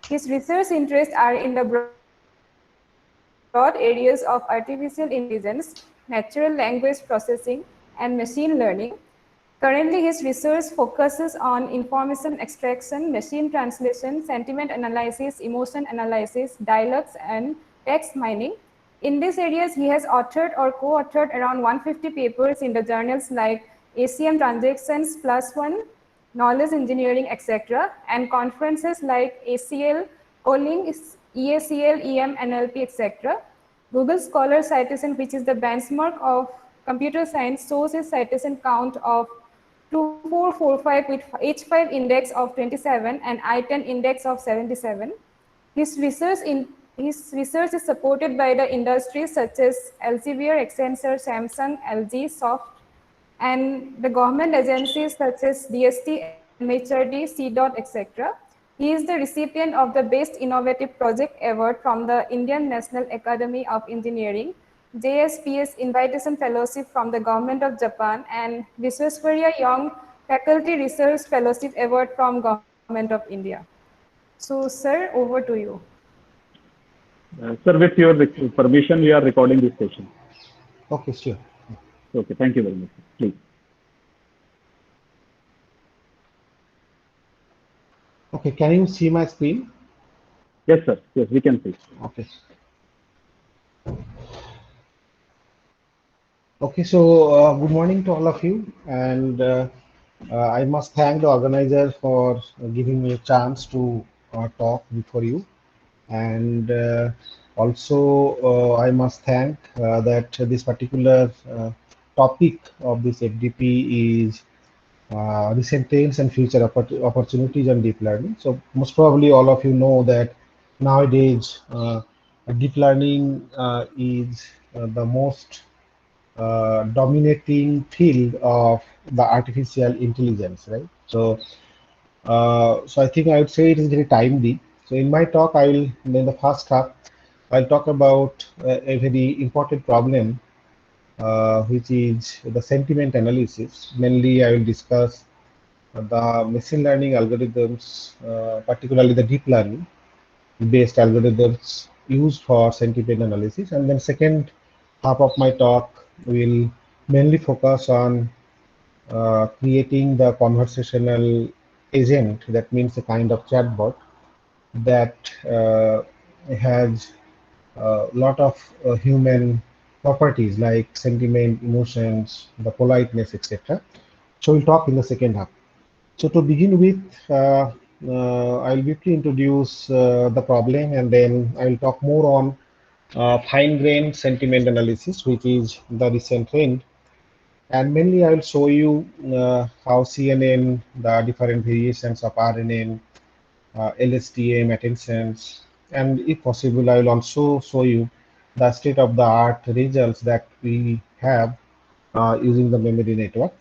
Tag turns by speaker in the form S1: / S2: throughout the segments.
S1: His research interests are in the broad areas of artificial intelligence, natural language processing, and machine learning. Currently, his research focuses on information extraction, machine translation, sentiment analysis, emotion analysis, dialogues, and text mining. In these areas, he has authored or co-authored around 150 papers in the journals like ACM Transactions Plus One, Knowledge Engineering, etc., and conferences like ACL, OLING, EACL, EM, NLP, etc. Google Scholar citation, which is the benchmark of computer science, shows a citation count of 2445 with H5 index of 27 and I10 index of 77. His research is supported by the industries such as Elsevier, Accenture, Samsung, LG, Soft, and the government agencies such as DST, MHRD, CDOT, etc. He is the recipient of the Best Innovative Project Award from the Indian National Academy of Engineering, JSPS Invitation Fellowship from the Government of Japan, and Visvesvaraya Young Faculty Research Fellowship Award from Government of India. So, sir, over to you.
S2: Sir, with your permission, we are recording this session.
S3: Okay, sure.
S2: Okay, thank you very much. Please.
S3: Okay, can you see my screen?
S2: Yes, sir. Yes, we can see.
S3: Okay. Okay, so good morning to all of you, and I must thank the organizer for giving me a chance to talk before you, and also I must thank that this particular topic of this FDP is recent trends and future opportunities and deep learning. So most probably all of you know that nowadays deep learning is the most dominating field of the artificial intelligence, right? So, so I think I would say it is very timely. So in my talk, I will, in the first half, I'll talk about a very important problem, which is the sentiment analysis. Mainly, I will discuss the machine learning algorithms, particularly the deep learning based algorithms used for sentiment analysis. And then second half of my talk will mainly focus on creating the conversational agent, that means a kind of chatbot that has a lot of human properties like sentiment, emotions, the politeness, etc. So we'll talk in the second half. So to begin with, I'll briefly introduce the problem, and then I'll talk more on fine-grained sentiment analysis, which is the recent trend. And mainly I'll show you how CNN, the different variations of RNN, LSTM, attentions, and if possible, I will also show you the state-of-the-art results that we have using the memory network.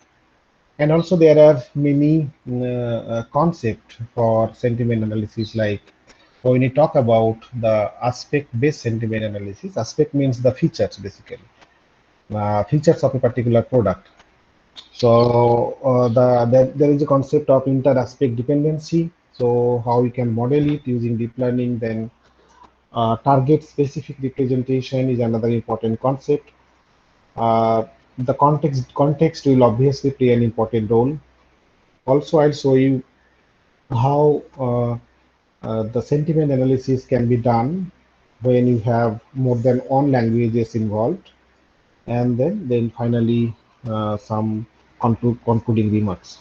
S3: And also there are many concepts for sentiment analysis, like when we talk about the aspect-based sentiment analysis. Aspect means the features, basically, features of a particular product. So there is a concept of inter-aspect dependency. So how we can model it using deep learning. Then target-specific representation is another important concept. The context will obviously play an important role. Also, I'll show you how the sentiment analysis can be done when you have more than one languages involved, and then finally some concluding remarks.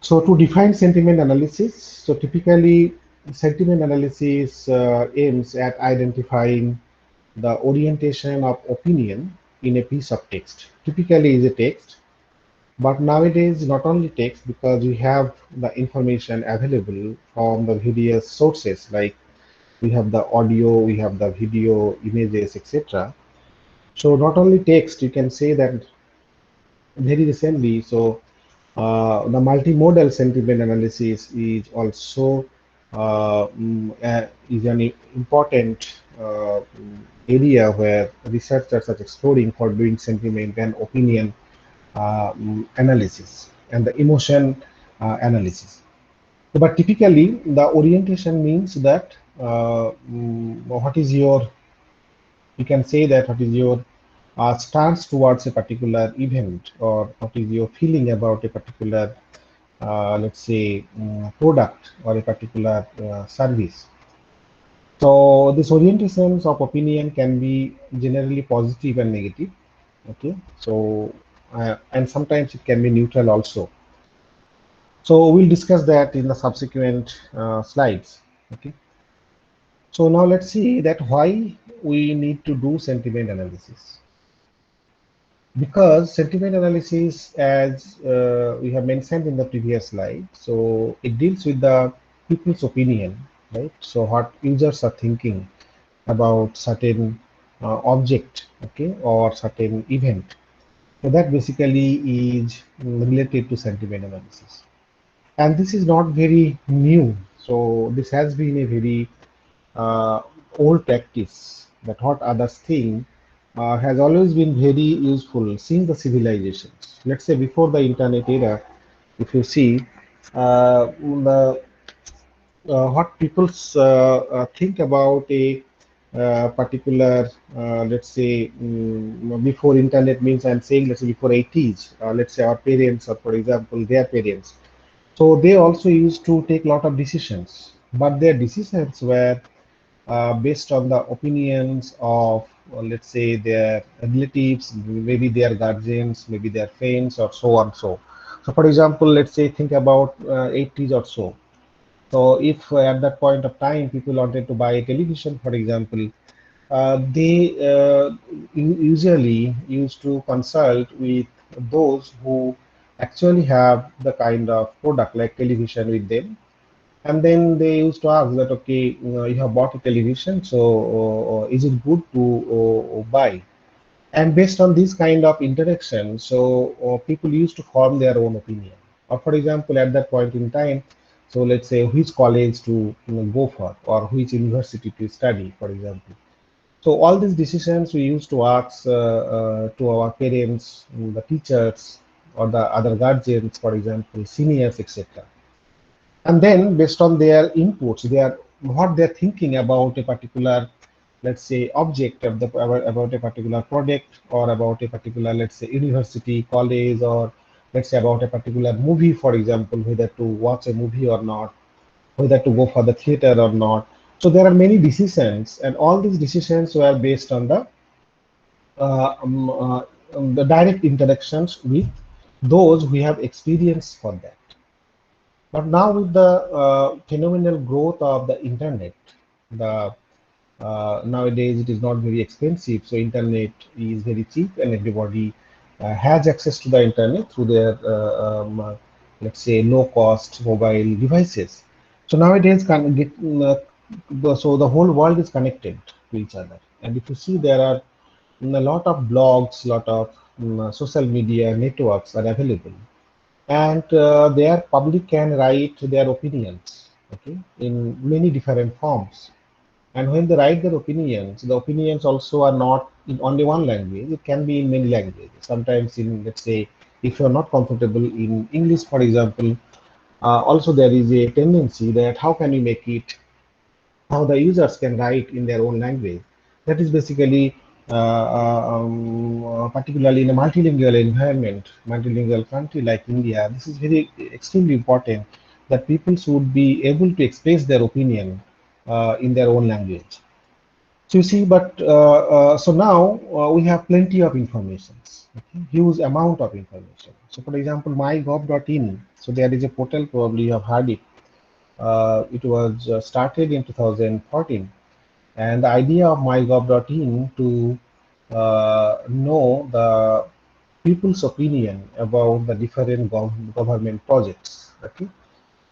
S3: So to define sentiment analysis, so typically sentiment analysis aims at identifying the orientation of opinion in a piece of text. Typically is a text, but nowadays not only text, because we have the information available from the various sources, like we have the audio, we have the video, images, etc. So not only text, you can say that very recently, so the multimodal sentiment analysis is also is an important area where researchers are exploring for doing sentiment and opinion analysis and the emotion analysis. But typically, the orientation means that what is your, you can say that what is your stance towards a particular event, or what is your feeling about a particular, let's say, product or a particular service. So these orientations of opinion can be generally positive and negative. Okay, so and sometimes it can be neutral also. So we'll discuss that in the subsequent slides. Okay. So now let's see that why we need to do sentiment analysis. Because sentiment analysis, as we have mentioned in the previous slide, so it deals with the people's opinion, right? So what users are thinking about certain object, okay, or certain event. So that basically is related to sentiment analysis. And this is not very new. So this has been a very uh, old practice, that what others think has always been very useful since the civilizations. Let's say before the internet era, if you see the what people think about a particular, let's say, before internet means I'm saying, let's say before 80s, let's say our parents, or for example their parents, so they also used to take a lot of decisions, but their decisions were based on the opinions of, let's say, their relatives, maybe their guardians, maybe their friends, or so on. So for example, let's say think about 80s or so. So if at that point of time people wanted to buy a television, for example, they usually used to consult with those who actually have the kind of product like television with them, and then they used to ask that, okay, you have bought a television, so is it good to buy? And based on this kind of interaction, so people used to form their own opinion. Or for example, at that point in time, so let's say which college to go for, or which university to study, for example. So all these decisions we used to ask to our parents, the teachers, or the other guardians, for example, seniors, etc. And then based on their inputs, their what they're thinking about a particular, let's say, object of the about a particular product, or about a particular, let's say, university, college, or let's say about a particular movie, for example, whether to watch a movie or not, whether to go for the theater or not. So there are many decisions, and all these decisions were based on uh, um, uh, the direct interactions with those who have experience for that. But now with the phenomenal growth of the internet, the nowadays it is not very expensive, so internet is very cheap, and everybody has access to the internet through their let's say low cost mobile devices. So nowadays so the whole world is connected to each other, and if you see, there are a lot of blogs, lot of social media networks are available, and their public can write their opinions, okay, in many different forms. And when they write their opinions, the opinions also are not in only one language, it can be in many languages. Sometimes in, let's say, if you're not comfortable in English, for example, also there is a tendency that how can you make it, how the users can write in their own language. That is basically, particularly in a multilingual environment, multilingual country like India, this is very extremely important, that people should be able to express their opinion in their own language. So you see, but so now we have plenty of information, okay? Huge amount of information. So for example, mygov.in, so there is a portal, probably you have heard it. It was started in 2014, and the idea of mygov.in to know the people's opinion about the different government projects. Okay,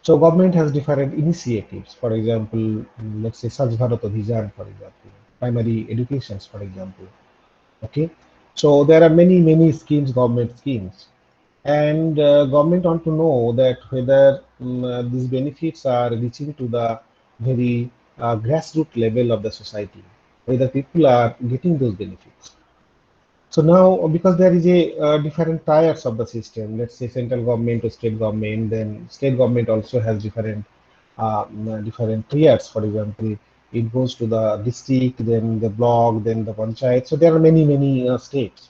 S3: so government has different initiatives. For example, let's say Swachh Bharat Abhiyan, for example, primary educations, for example. Okay, so there are many schemes, government schemes, and government want to know that whether these benefits are reaching to the very grassroots level of the society, whether people are getting those benefits. So now, because there is a different tiers of the system, let's say central government to state government, then state government also has different different tiers. For example, it goes to the district, then the block, then the panchayat. So there are many states.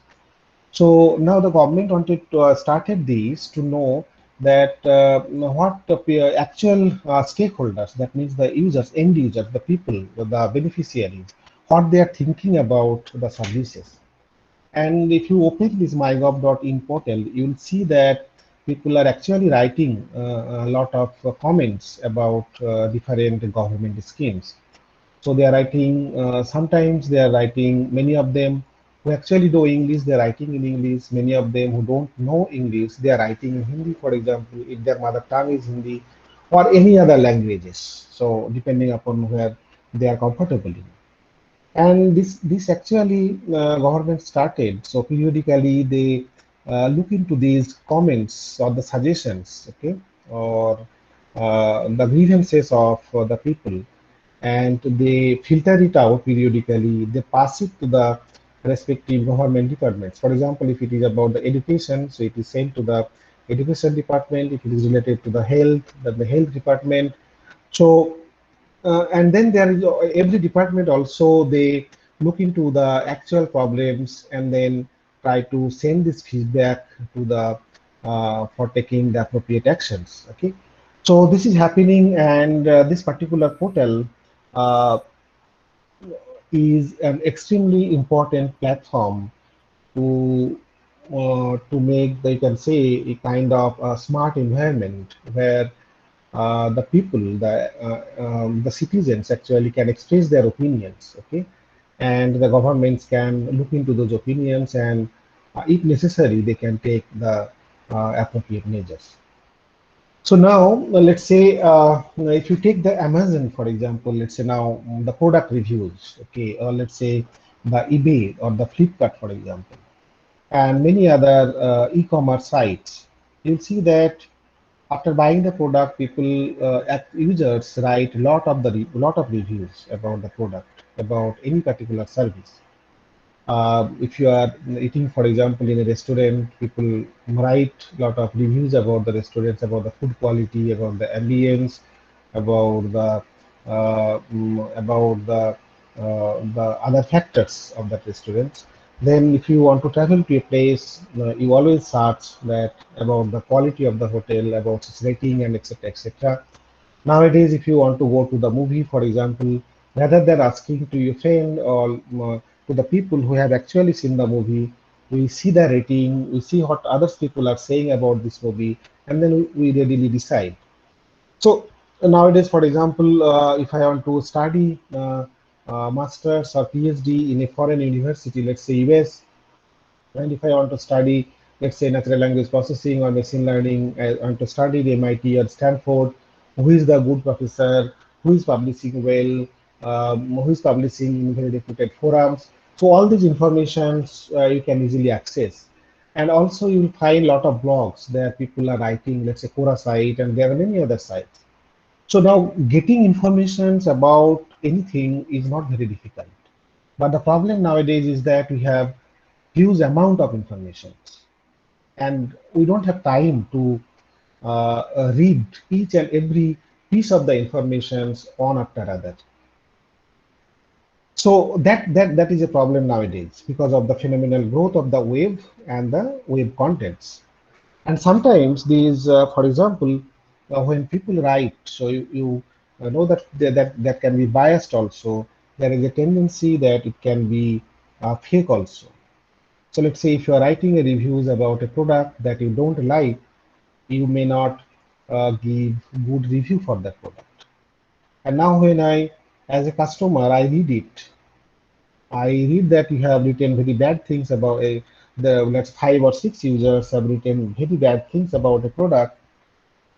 S3: So now the government wanted to started these to know that what the actual stakeholders, that means the users, end users, the people, the beneficiaries, what they are thinking about the services. And if you open this mygov.in portal, you will see that people are actually writing a lot of comments about different government schemes. So they are writing, sometimes they are writing, many of them who actually know English, they are writing in English. Many of them who don't know English, they are writing in Hindi, for example, if their mother tongue is Hindi or any other languages. So depending upon where they are comfortable in. And this actually government started. So periodically they look into these comments or the suggestions, okay, or the grievances of the people, and they filter it out periodically. They pass it to the respective government departments. For example, if it is about the education, so it is sent to the education department. If it is related to the health, then the health department. So and then there is every department also, they look into the actual problems and then try to send this feedback to the for taking the appropriate actions. Okay, so this is happening, and this particular portal uh, is an extremely important platform to make, they can say, a kind of a smart environment where the people, the citizens actually can express their opinions, okay, and the governments can look into those opinions, and if necessary, they can take the appropriate measures. So now, let's say if you take the Amazon, for example, let's say now the product reviews, okay, or let's say the eBay or the Flipkart, for example, and many other e-commerce sites, you'll see that after buying the product, people, users write lot of reviews about the product, about any particular service. If you are eating, for example, in a restaurant, people write a lot of reviews about the restaurants, about the food quality, about the ambience, about the other factors of that restaurant. Then, if you want to travel to a place, you always search that about the quality of the hotel, about its rating, and etc. etc. Nowadays, if you want to go to the movie, for example, rather than asking to your friend or to the people who have actually seen the movie, we see the rating, we see what other people are saying about this movie, and then we readily decide. So nowadays, for example, if I want to study master's or PhD in a foreign university, let's say US, and if I want to study, let's say, natural language processing or machine learning, I want to study the MIT or Stanford, who is the good professor, who is publishing well, who is publishing in very reputed forums. So all these informations you can easily access. And also you will find a lot of blogs there people are writing, let's say Quora site, and there are many other sites. So now getting informations about anything is not very difficult. But the problem nowadays is that we have huge amount of information, and we don't have time to read each and every piece of the informations one after other. So that is a problem nowadays because of the phenomenal growth of the web and the web contents. And sometimes these, for example, when people write, so you know that that can be biased also. There is a tendency that it can be fake also. So let's say if you are writing a reviews about a product that you don't like, you may not give good review for that product. And now when as a customer, I read that you have written very bad things about the let's 5 or 6 users have written very bad things about a product,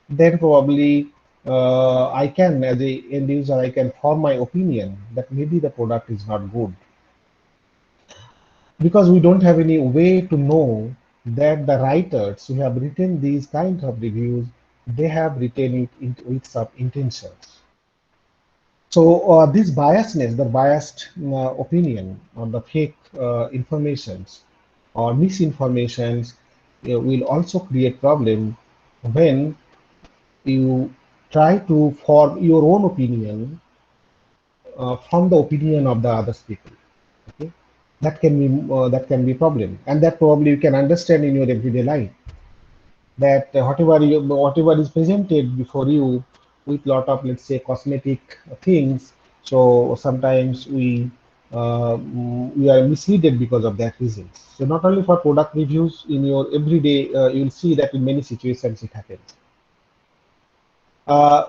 S3: then probably I can, as a end user, I can form my opinion that maybe the product is not good, because we don't have any way to know that the writers who have written these kinds of reviews, they have written it with some intentions. So this biasness, the biased opinion or the fake informations or misinformations will also create problem when you try to form your own opinion from the opinion of the other people. Okay, that can be a problem, and that probably you can understand in your everyday life, that whatever is presented before you with lot of, let's say, cosmetic things, so sometimes we are misleaded because of that reason. So not only for product reviews, in your everyday you'll see that in many situations it happens. uh,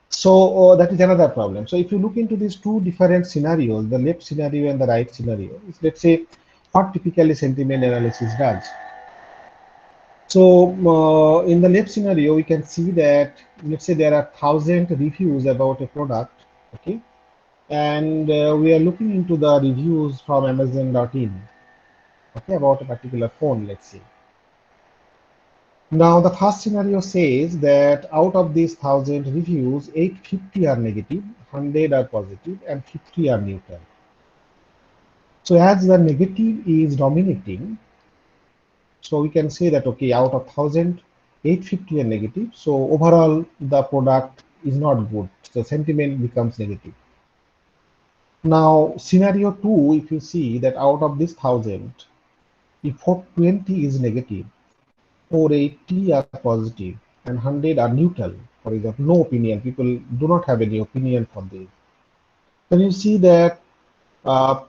S3: so that is another problem. So if you look into these two different scenarios, the left scenario and the right scenario, let's say what typically sentiment analysis does. So in the left scenario, we can see that, let's say there are 1,000 reviews about a product, okay, and we are looking into the reviews from Amazon.in, okay, about a particular phone, let's say. Now the first scenario says that out of these 1,000 reviews, 850 are negative, 100 are positive, and 50 are neutral. So as the negative is dominating, so we can say that, okay, out of 1,000, 850 are negative. So overall, the product is not good. The sentiment becomes negative. Now, scenario two, if you see that out of this 1,000, if 420 is negative, 480 are positive, and 100 are neutral, for example, no opinion, people do not have any opinion for this, then you see that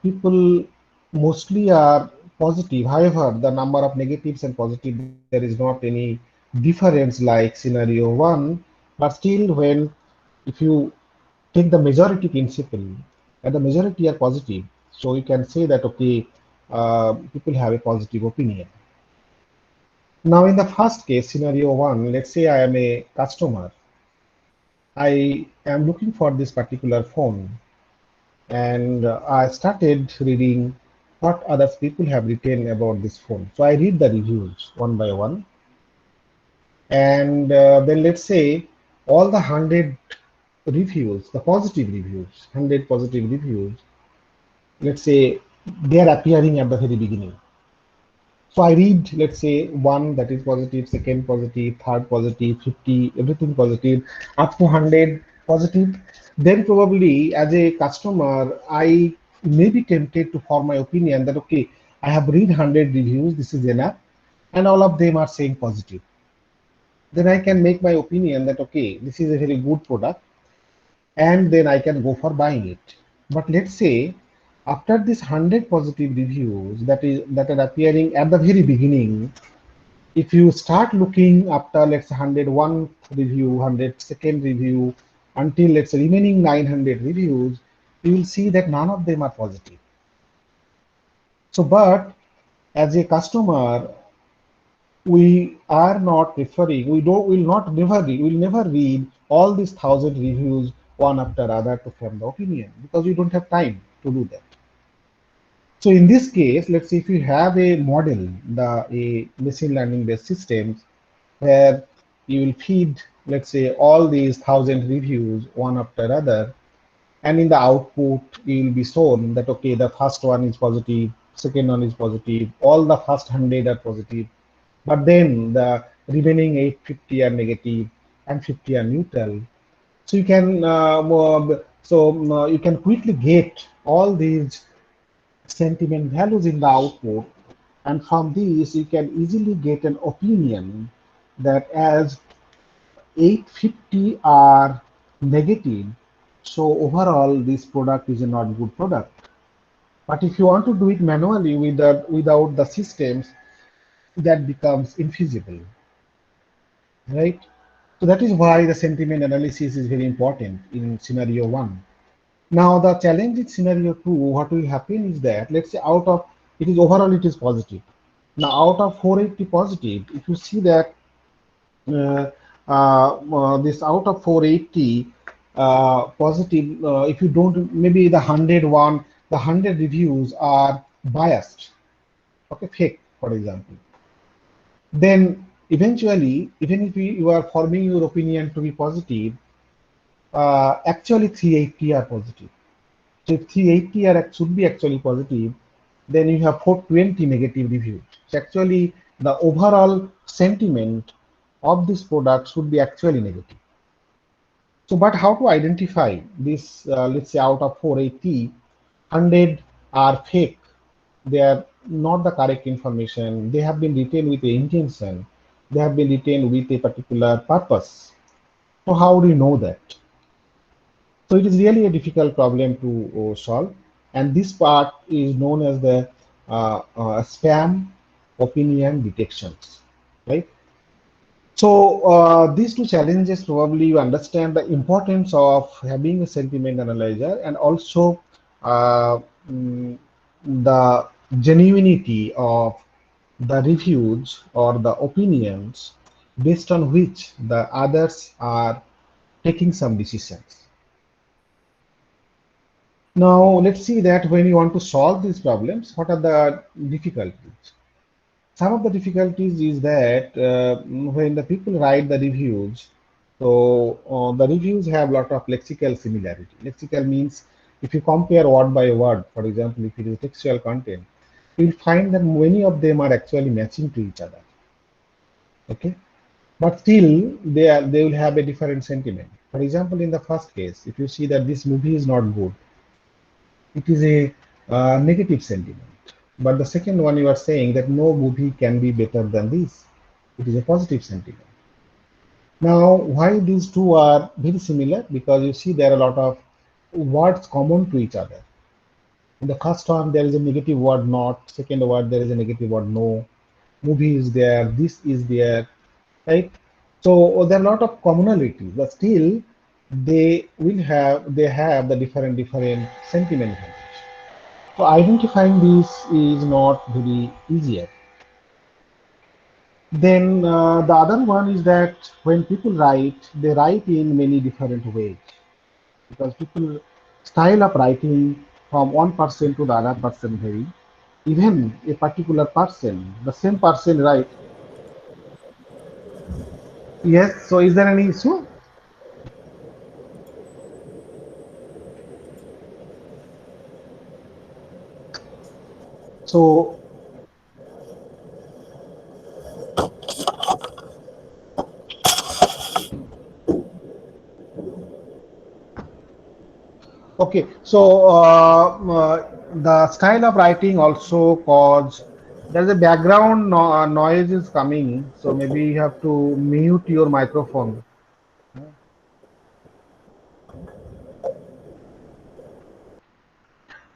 S3: people mostly are positive. However, the number of negatives and positive, there is not any difference like scenario one. But still, when if you take the majority principle, and the majority are positive, so you can say that, okay, people have a positive opinion. Now, in the first case, scenario one, let's say I am a customer. I am looking for this particular phone, and I started reading what other people have written about this phone. So I read the reviews one by one, and then let's say all the 100 reviews, the positive reviews, 100 positive reviews, let's say they are appearing at the very beginning. So I read, let's say, one that is positive, second positive, third positive, 50, everything positive, up to 100 positive. Then probably as a customer, I may be tempted to form my opinion that, okay, I have read 100 reviews, this is enough, and all of them are saying positive. Then I can make my opinion that, okay, this is a very good product, and then I can go for buying it. But let's say after this 100 positive reviews that are appearing at the very beginning, if you start looking after, let's say, 101 review, 102nd review, until, let's say, remaining 900 reviews, you will see that none of them are positive. So, but as a customer, we are not preferring, will not never read, will never read all these 1,000 reviews one after other to form the opinion, because we don't have time to do that. So in this case, let's say if you have a model, a machine learning based systems, where you will feed, let's say, all these 1,000 reviews one after other, and in the output you will be shown that, okay, the first one is positive, second one is positive, all the first 100 are positive, but then the remaining 850 are negative and 50 are neutral. So you can you can quickly get all these sentiment values in the output, and from these you can easily get an opinion that as 850 are negative, so overall this product is a not good product. But if you want to do it manually without the systems, that becomes infeasible, right? So that is why the sentiment analysis is very important in scenario one. Now the challenge in scenario two, what will happen is that, let's say, out of, it is overall it is positive. Now out of 480 positive, if you see that uh, this out of 480 positive, if you don't, maybe the 101, the 100 reviews are biased, okay, fake, for example, then eventually, even if you are forming your opinion to be positive, actually 380 are positive. So if 380 should be actually positive, then you have 420 negative reviews. So actually, the overall sentiment of this product should be actually negative. So, but how to identify this? Let's say out of 480, 100 are fake. They are not the correct information. They have been written with the intention. They have been written with a particular purpose. So, how do you know that? So, it is really a difficult problem to solve. And this part is known as the spam opinion detections, right? So these two challenges probably you understand the importance of having a sentiment analyzer and also uh, mm, the genuinity of the reviews or the opinions based on which the others are taking some decisions. Now let's see that when you want to solve these problems, what are the difficulties? Some of the difficulties is that when the people write the reviews, so the reviews have a lot of lexical similarity. Lexical means if you compare word by word, for example, if it is textual content, you'll find that many of them are actually matching to each other. Okay, but still they will have a different sentiment. For example, in the first case, if you see that this movie is not good, it is a negative sentiment. But the second one, you are saying that no movie can be better than this. It is a positive sentiment. Now, why these two are very similar? Because you see there are a lot of words common to each other. In the first one, there is a negative word not. Second word, there is a negative word no. Movie is there. This is there, right? So there are a lot of commonalities, but still they have the different sentiment values. So identifying this is not very easier. Then the other one is that when people write, they write in many different ways because people style of writing from one person to the other person vary. Even a particular person, the same person write. Yes. So is there any issue? So okay. So the style of writing also cause there's a background noise is coming. So maybe you have to mute your microphone.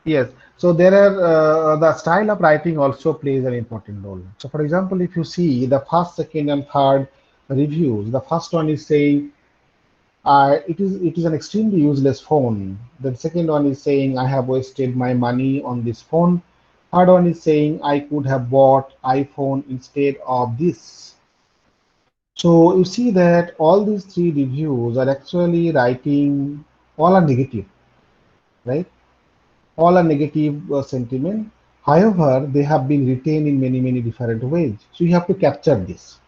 S3: Yes. So there are the style of writing also plays an important role. So for example, if you see the first, second, and third reviews, the first one is saying it is an extremely useless phone. The second one is saying I have wasted my money on this phone. Third one is saying I could have bought iPhone instead of this. So you see that all these three reviews are actually writing all are negative, right? All are negative sentiment. However, they have been retained in many different ways. So you have to capture this.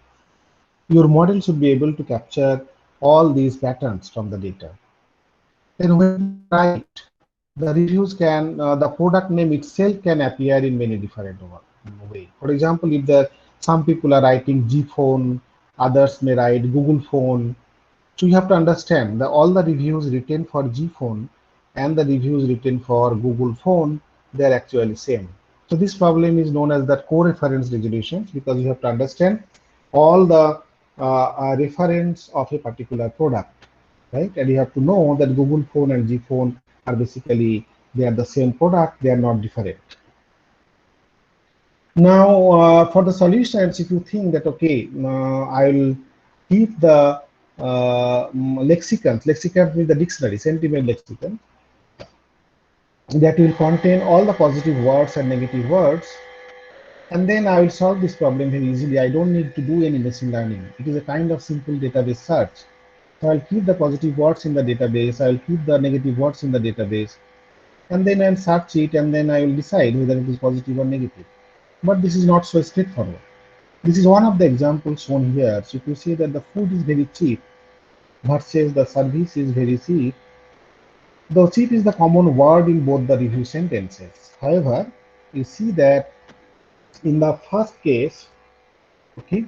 S3: Your model should be able to capture all these patterns from the data. Then when you write, the reviews can, the product name itself can appear in many different ways. For example, if the some people are writing G phone, others may write Google phone. So you have to understand that all the reviews written for G phone and the reviews written for Google phone, they're actually same. So this problem is known as the co-reference resolutions because you have to understand all the reference of a particular product, right? And you have to know that Google phone and G phone are basically they are the same product, they are not different. Now, for the solutions, if you think that okay, I'll keep the lexicons means the dictionary, sentiment lexicon that will contain all the positive words and negative words, and then I will solve this problem very easily. I don't need to do any machine learning. It is a kind of simple database search. So I'll keep the positive words in the database, I'll keep the negative words in the database, and then I'll search it, and then I will decide whether it is positive or negative. But this is not so straightforward. This is one of the examples shown here. So if you see that the food is very cheap versus the service is very cheap, the cheap is the common word in both the review sentences. However, you see that in the first case, okay,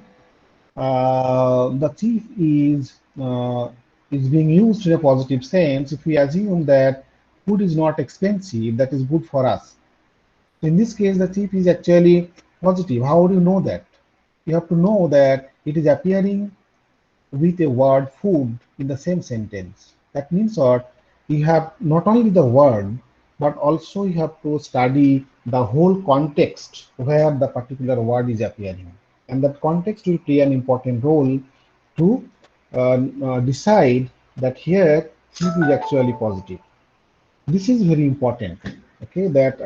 S3: the cheap is is being used in a positive sense, if we assume that food is not expensive, that is good for us. In this case, the chip is actually positive. How do you know that? You have to know that it is appearing with a word food in the same sentence. That means what? You have not only the word, but also you have to study the whole context where the particular word is appearing. And that context will play an important role to decide that here sleep is actually positive. This is very important. Okay, that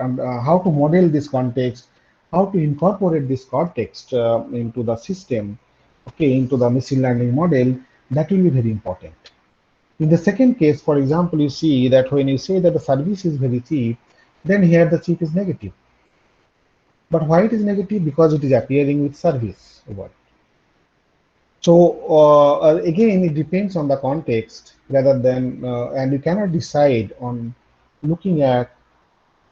S3: how to model this context, how to incorporate this context into the system, okay, into the machine learning model, that will be very important. In the second case, for example, you see that when you say that the service is very cheap, then here the cheap is negative. But why it is negative? Because it is appearing with service word. So again, it depends on the context rather than, and you cannot decide on looking at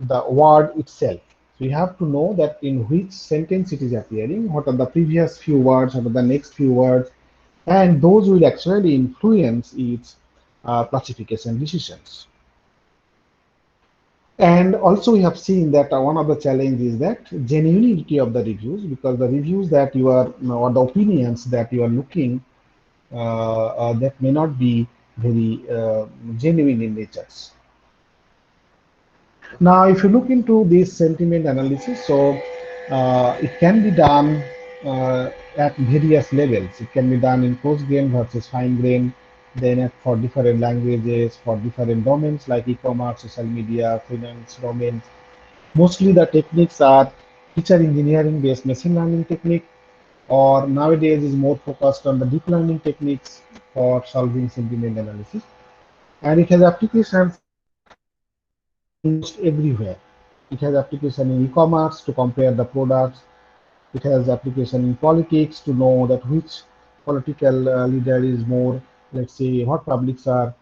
S3: the word itself. So you have to know that in which sentence it is appearing, what are the previous few words, what are the next few words, and those will actually influence its classification decisions. And also we have seen that one of the challenges is that genuinity of the reviews, because the reviews that you are, or the opinions that you are looking, that may not be very genuine in nature. Now, if you look into this sentiment analysis, so it can be done at various levels. It can be done in coarse grain versus fine grain, then for different languages, for different domains like e-commerce, social media, finance domains. Mostly the techniques are feature engineering based machine learning technique, or nowadays is more focused on the deep learning techniques for solving sentiment analysis. And it has applications almost everywhere. It has application in e-commerce to compare the products. It has application in politics to know that which political leader is more, let's say, what publics are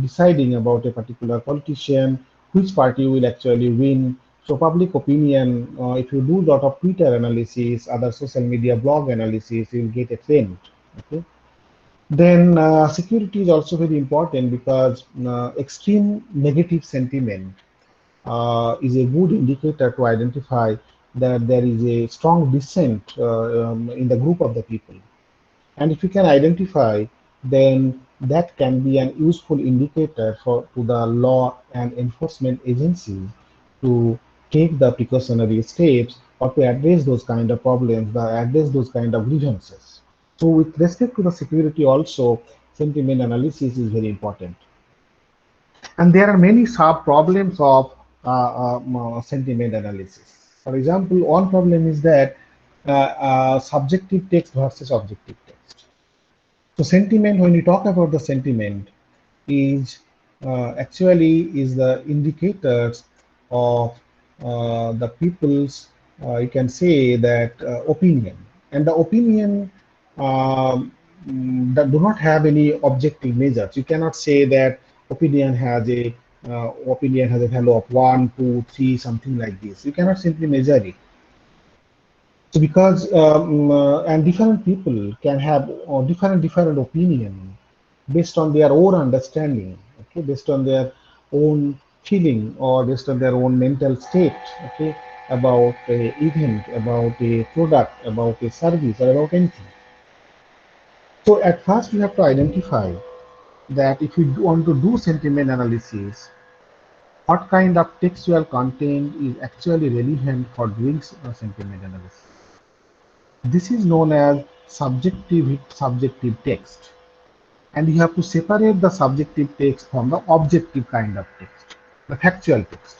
S3: deciding about a particular politician, which party will actually win. So public opinion, if you do a lot of Twitter analysis, other social media blog analysis, you will get a trend. Okay. Then security is also very important because extreme negative sentiment is a good indicator to identify that there is a strong dissent in the group of the people. And if you can identify, then that can be an useful indicator for to the law and enforcement agencies to take the precautionary steps or to address those kind of problems, address those kind of grievances. So with respect to the security also, sentiment analysis is very important. And there are many sub problems of sentiment analysis. For example, one problem is that subjective text versus objective text. So sentiment, when you talk about the sentiment, is actually is the indicators of the people's, you can say that opinion. And the opinion that do not have any objective measures. You cannot say that opinion has a value of 1, 2, 3, something like this. You cannot simply measure it. So because and different people can have different opinion based on their own understanding, okay, based on their own feeling or based on their own mental state, okay, about a event, about a product, about a service, or about anything. So at first you have to identify that if you want to do sentiment analysis, what kind of textual content is actually relevant for doing sentiment analysis. This is known as subjective text. And you have to separate the subjective text from the objective kind of text, the factual text.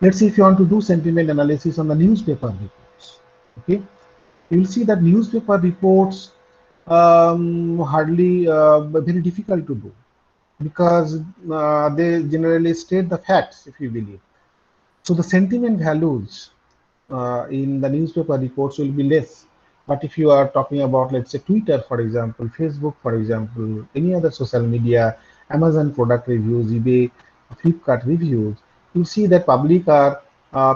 S3: Let's say if you want to do sentiment analysis on the newspaper reports, okay, you will see that newspaper reports hardly very difficult to do because they generally state the facts, if you believe. So the sentiment values in the newspaper reports will be less. But if you are talking about, let's say, Twitter, for example, Facebook, for example, any other social media, Amazon product reviews, eBay, Flipkart reviews, you see that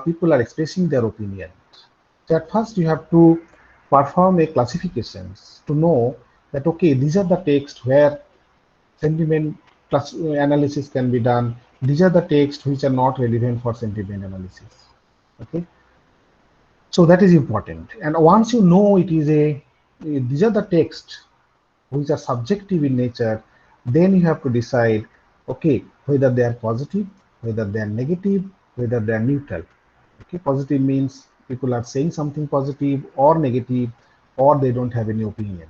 S3: people are expressing their opinions. So at first you have to perform a classifications to know that, okay, these are the text where sentiment plus analysis can be done. These are the texts which are not relevant for sentiment analysis. Okay, so that is important. And once you know it is these are the texts which are subjective in nature, then you have to decide, okay, whether they are positive, whether they are negative, whether they are neutral. Okay, positive means people are saying something positive or negative, or they don't have any opinion.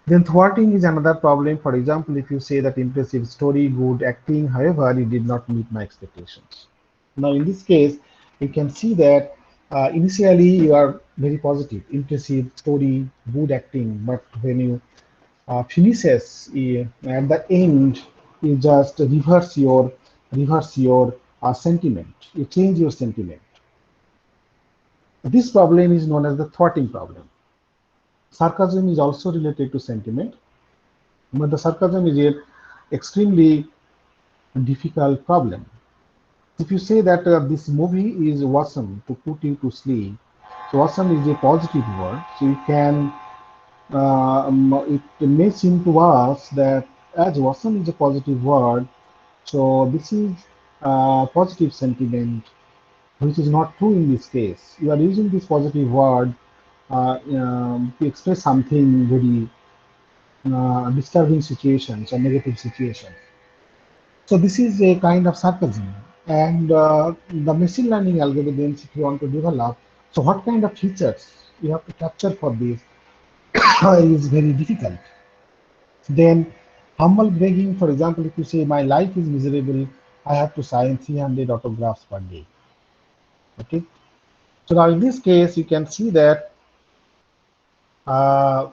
S3: Then thwarting is another problem. For example, if you say that impressive story, good acting, however, it did not meet my expectations. Now, in this case, you can see that initially you are very positive, impressive story, good acting, but when you finishes at the end, you just reverse your sentiment. You change your sentiment. This problem is known as the thwarting problem. Sarcasm is also related to sentiment, but the sarcasm is an extremely difficult problem. If you say that this movie is awesome to put you to sleep, so awesome is a positive word, so you can it may seem to us that as awesome is a positive word, so this is positive sentiment, which is not true in this case. You are using this positive word to express something very disturbing situations or negative situations. So this is a kind of sarcasm. And the machine learning algorithms, if you want to develop, so what kind of features you have to capture for this is very difficult. Then humble bragging, for example, if you say my life is miserable, I have to sign 300 autographs per day. Okay. So now in this case, you can see that uh,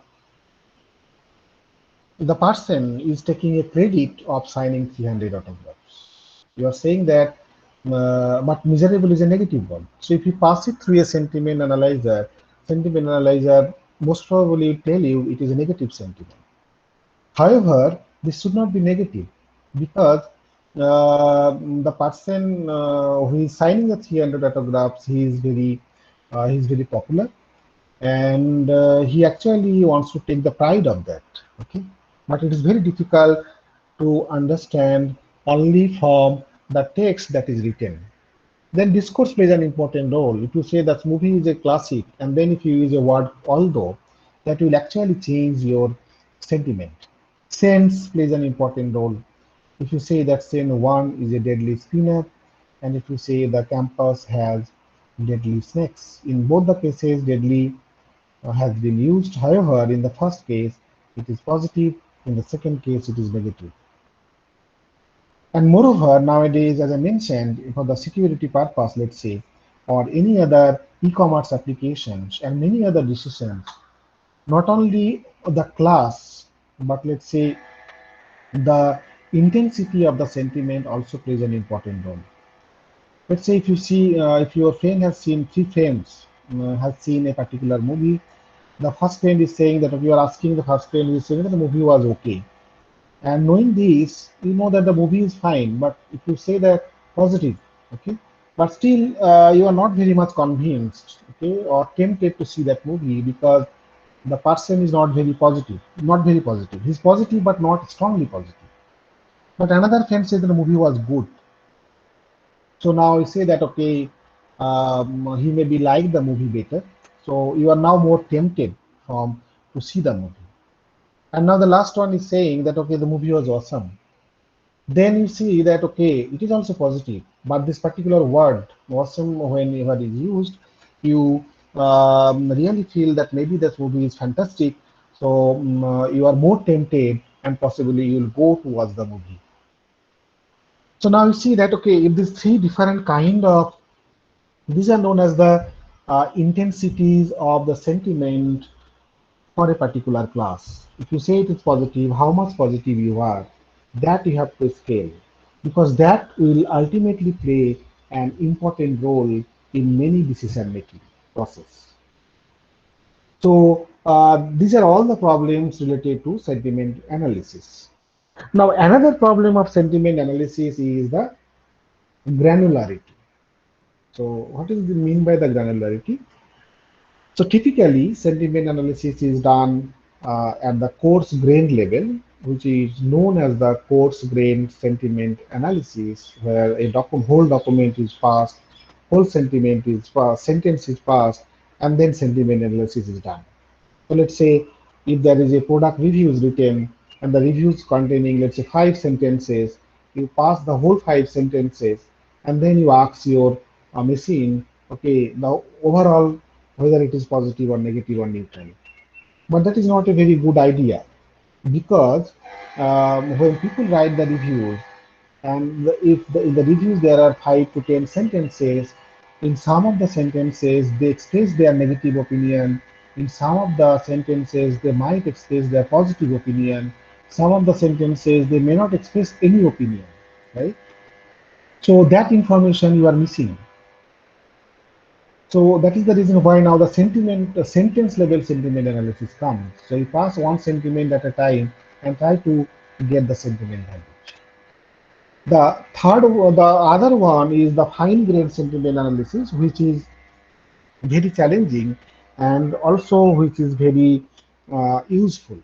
S3: the person is taking a credit of signing 300 autographs. You are saying that, but miserable is a negative one. So if you pass it through a sentiment analyzer most probably will tell you it is a negative sentiment. However, this should not be negative because the person who is signing the 300 autographs, he is very popular, and he actually wants to take the pride of that. Okay, but it is very difficult to understand only from the text that is written. Then discourse plays an important role. If you say that movie is a classic, and then if you use a word although, that will actually change your sentiment. Sense plays an important role. If you say that Sen 1 is a deadly spinner, and if you say the campus has deadly snakes, in both the cases, deadly has been used. However, in the first case, it is positive, in the second case, it is negative. And moreover, nowadays, as I mentioned, for the security purpose, let's say, or any other e-commerce applications and many other decisions, not only the class, but let's say the intensity of the sentiment also plays an important role. Let's say if you see, if your friend has seen three friends, has seen a particular movie, the first friend is saying that if you are asking the first friend is saying that the movie was okay. And knowing this, you know that the movie is fine, but if you say that positive, okay, but still you are not very much convinced, okay, or tempted to see that movie because the person is not very positive, not very positive. He's positive, but not strongly positive. But another friend said that the movie was good. So now you say that, okay, he maybe liked the movie better. So you are now more tempted from to see the movie. And now the last one is saying that, okay, the movie was awesome. Then you see that, okay, it is also positive, but this particular word awesome, whenever it is used, you really feel that maybe this movie is fantastic, so you are more tempted and possibly you will go to watch the movie. So now you see that, okay, if these three different kind of, these are known as the intensities of the sentiment for a particular class. If you say it is positive, how much positive you are, that you have to scale because that will ultimately play an important role in many decision making process. So these are all the problems related to sentiment analysis. Now another problem of sentiment analysis is the granularity. So what is the mean by the granularity? So typically, sentiment analysis is done at the coarse grained level, which is known as the coarse-grained sentiment analysis, where a whole document is passed, whole sentiment is passed, sentence is passed, and then sentiment analysis is done. So let's say if there is a product reviews written and the reviews containing, let's say, 5 sentences, you pass the whole 5 sentences and then you ask your machine, okay, now overall whether it is positive or negative or neutral. But that is not a very good idea because when people write the reviews, and if in the reviews there are 5 to 10 sentences, in some of the sentences they express their negative opinion, in some of the sentences they might express their positive opinion, some of the sentences they may not express any opinion, right? So that information you are missing. So that is the reason why now the sentence level sentiment analysis comes. So you pass one sentiment at a time and try to get the sentiment value. The other one is the fine grained sentiment analysis, which is very challenging and also which is very useful.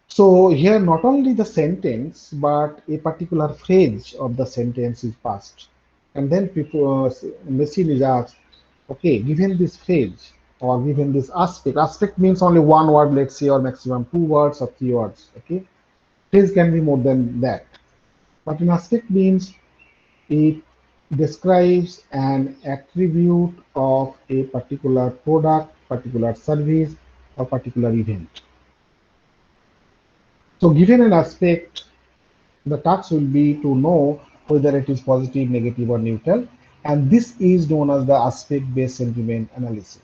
S3: So here not only the sentence but a particular phrase of the sentence is passed, and then people machine is asked, okay, given this phrase or given this aspect. Aspect means only one word, let's say, or maximum 2 words or 3 words. Okay, phrase can be more than that. But an aspect means it describes an attribute of a particular product, particular service, or particular event. So given an aspect, the task will be to know whether it is positive, negative, or neutral. And this is known as the aspect-based sentiment analysis.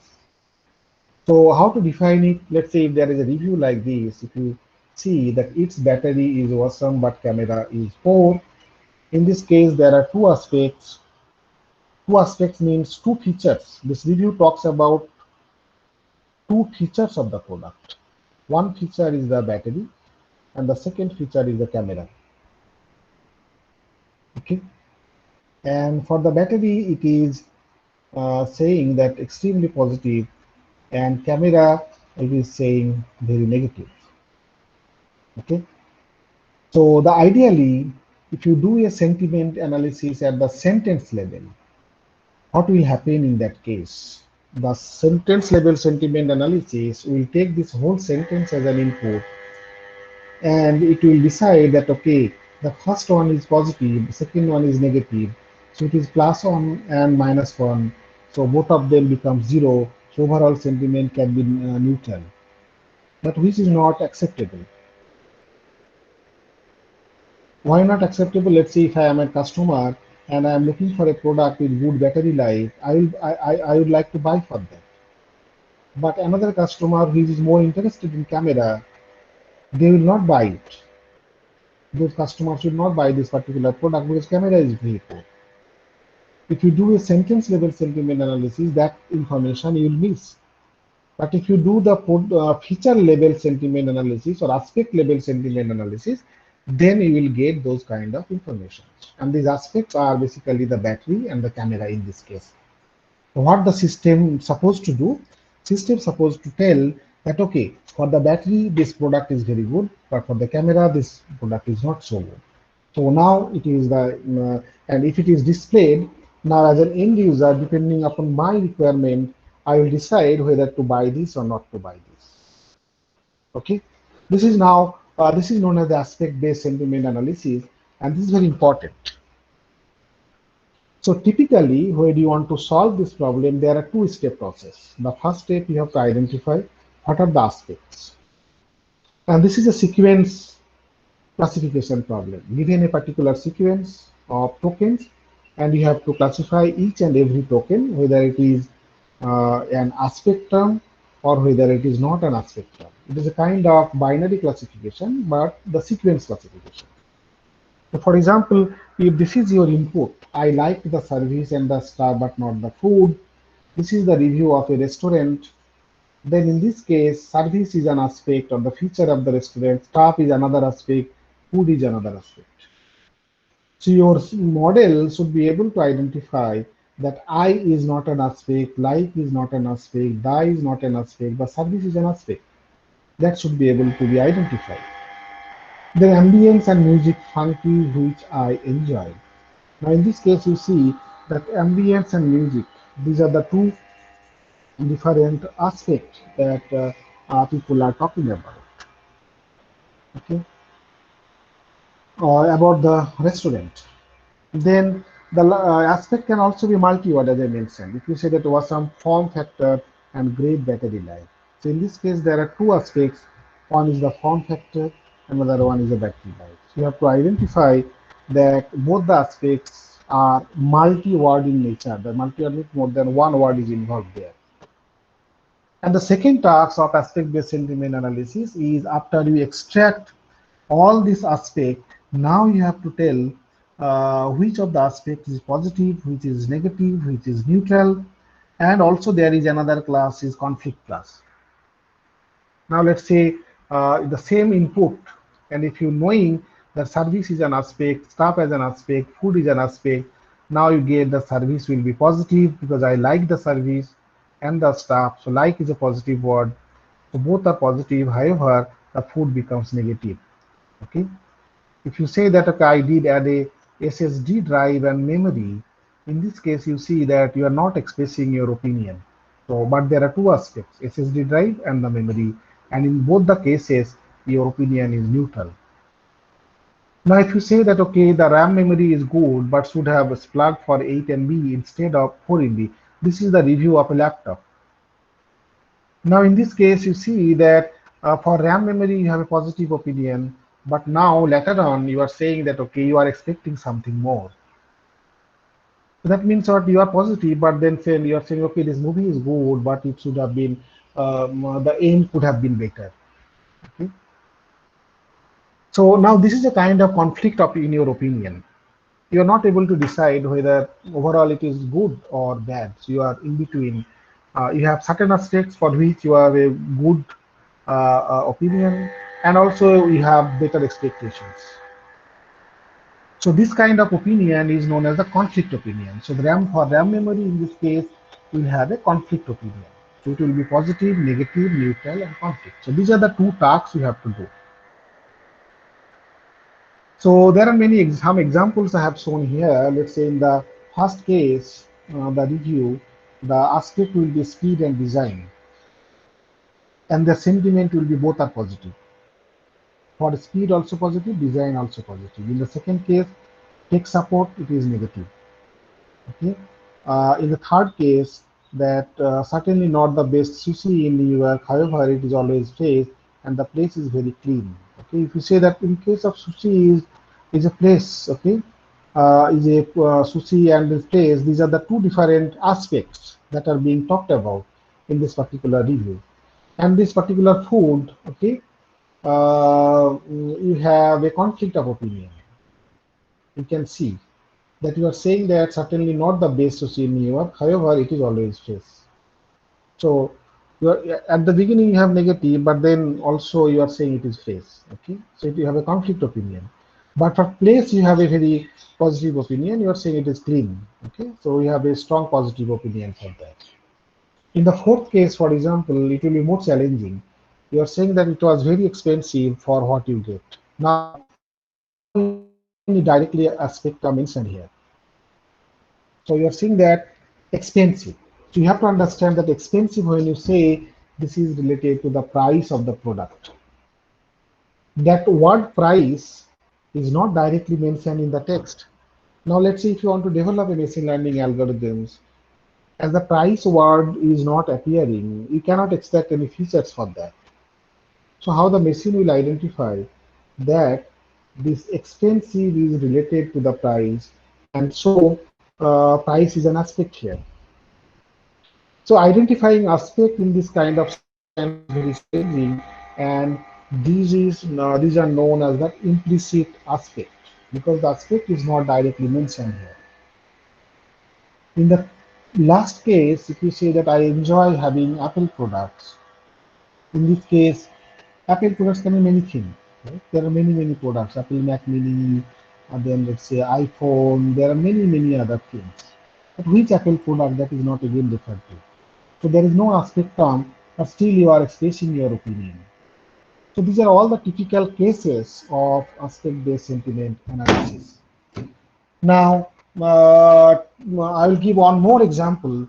S3: So how to define it? Let's say if there is a review like this, if you see that its battery is awesome but camera is poor, in this case there are two aspects. Two aspects means two features. This review talks about two features of the product. One feature is the battery and the second feature is the camera. Okay. And for the battery, it is saying that extremely positive, and camera, it is saying very negative. Okay. So the ideally, if you do a sentiment analysis at the sentence level, what will happen in that case? The sentence level sentiment analysis will take this whole sentence as an input and it will decide that, okay, the first one is positive, the second one is negative. So it is +1 and -1. So both of them become 0. So overall sentiment can be neutral, but which is not acceptable. Why not acceptable? Let's say if I am a customer and I am looking for a product with good battery life, I would like to buy for that. But another customer who is more interested in camera, they will not buy it. Those customers should not buy this particular product because camera is very poor. If you do a sentence level sentiment analysis, that information you will miss. But if you do the feature level sentiment analysis or aspect level sentiment analysis, then you will get those kind of information. And these aspects are basically the battery and the camera in this case. So what the system supposed to do? System supposed to tell that, okay, for the battery, this product is very good, but for the camera, this product is not so good. So now it is and if it is displayed, now as an end user, depending upon my requirement, I will decide whether to buy this or not to buy this. Okay, this is now, this is known as the aspect-based sentiment analysis, and this is very important. So typically, when you want to solve this problem, there are two-step process. The first step, you have to identify what are the aspects. And this is a sequence classification problem. Given a particular sequence of tokens, and you have to classify each and every token, whether it is an aspect term or whether it is not an aspect term. It is a kind of binary classification, but the sequence classification. So for example, if this is your input, I like the service and the staff but not the food, this is the review of a restaurant, then in this case, service is an aspect or the feature of the restaurant, staff is another aspect, food is another aspect. So your model should be able to identify that I is not an aspect, like is not an aspect, die is not an aspect, but service is an aspect. That should be able to be identified. Then ambience and music funky, which I enjoy. Now in this case, you see that ambience and music, these are the two different aspects that people are talking about. Okay, about the restaurant. Then the aspect can also be multi-word, as I mentioned. If you say that was some form factor and great battery life. So in this case, there are two aspects. One is the form factor, and another one is the battery life. So you have to identify that both the aspects are multi-word in nature. The multi-word means more than one word is involved there. And the second task of aspect-based sentiment analysis is after you extract all this aspect, now you have to tell which of the aspects is positive, which is negative, which is neutral, and also there is another class is conflict class. Now let's say the same input, and if you knowing that service is an aspect, staff as an aspect, food is an aspect, now you get the service will be positive because I like the service and the staff. So like is a positive word. So both are positive. However, the food becomes negative. Okay. If you say that, okay, I did add a SSD drive and memory, in this case, you see that you are not expressing your opinion. So, but there are two aspects, SSD drive and the memory. And in both the cases, your opinion is neutral. Now, if you say that, okay, the RAM memory is good, but should have a plug for 8 MB instead of 4 MB, this is the review of a laptop. Now, in this case, you see that for RAM memory, you have a positive opinion, but now later on, you are saying that, okay, you are expecting something more. So that means what you are positive, but then say you are saying, okay, this movie is good, but it should have been, the aim could have been better. Okay? So now this is a kind of conflict of in your opinion. You are not able to decide whether overall it is good or bad. So you are in between. You have certain aspects for which you have a good opinion, and also you have better expectations. So this kind of opinion is known as a conflict opinion. So the RAM for RAM memory in this case will have a conflict opinion. So it will be positive, negative, neutral, and conflict. So these are the two tasks you have to do. So there are many some examples I have shown here. Let's say in the first case, the review, the aspect will be speed and design, and the sentiment will be both are positive. For speed also positive, design also positive. In the second case, tech support, it is negative. Okay. In the third case, that certainly not the best sushi in New York. However, it is always fresh and the place is very clean. Okay. If you say that in case of sushi is a place, okay, is a sushi and the place. These are the two different aspects that are being talked about in this particular review. And this particular food, okay, you have a conflict of opinion. You can see that you are saying that certainly not the best to see in New York. However, it is always fresh. So you are, at the beginning you have negative, but then also you are saying it is fresh. Okay, so you have a conflict opinion. But for place you have a very positive opinion. You are saying it is clean. Okay, so you have a strong positive opinion for that. In the fourth case, for example, it will be more challenging. You are saying that it was very expensive for what you get. Now, how many directly aspect are mentioned here? So you are seeing that expensive. So you have to understand that expensive when you say this is related to the price of the product. That word price is not directly mentioned in the text. Now let's say if you want to develop a machine learning algorithms, as the price word is not appearing, you cannot expect any features for that. So how the machine will identify that this expensive is related to the price, and so price is an aspect here. So identifying aspect in this kind of sentence is very challenging, and these are known as the implicit aspect because the aspect is not directly mentioned here. In the last case, if you say that I enjoy having Apple products, in this case, Apple products can be many things. Right? There are many products, Apple Mac Mini, and then let's say iPhone. There are many other things. But which Apple product that is not again referred to? So there is no aspect term, but still you are expressing your opinion. So these are all the typical cases of aspect-based sentiment analysis. Now, I will give one more example.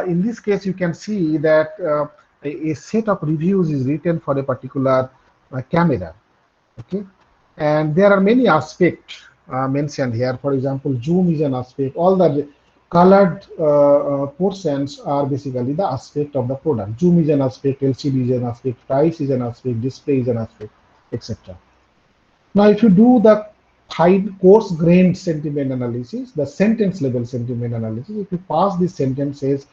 S3: In this case, you can see that a set of reviews is written for a particular camera. Okay, and there are many aspects mentioned here. For example, zoom is an aspect. All the colored portions are basically the aspect of the product. Zoom is an aspect, LCD is an aspect, price is an aspect, display is an aspect, etc. Now, if you do the coarse grained sentiment analysis, the sentence level sentiment analysis, if you pass these sentences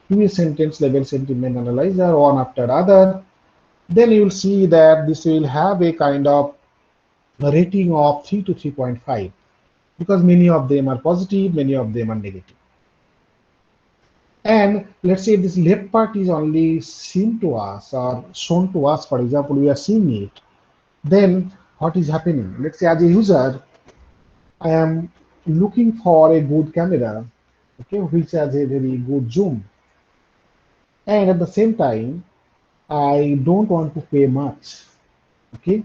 S3: to a sentence level sentiment analyzer one after other, then you will see that this will have a kind of a rating of 3 to 3.5, because many of them are positive, many of them are negative. And let's say this left part is only seen to us or shown to us, for example, we are seeing it, then what is happening? Let's say as a user, I am looking for a good camera, okay, which has a very good zoom. And at the same time, I don't want to pay much, okay.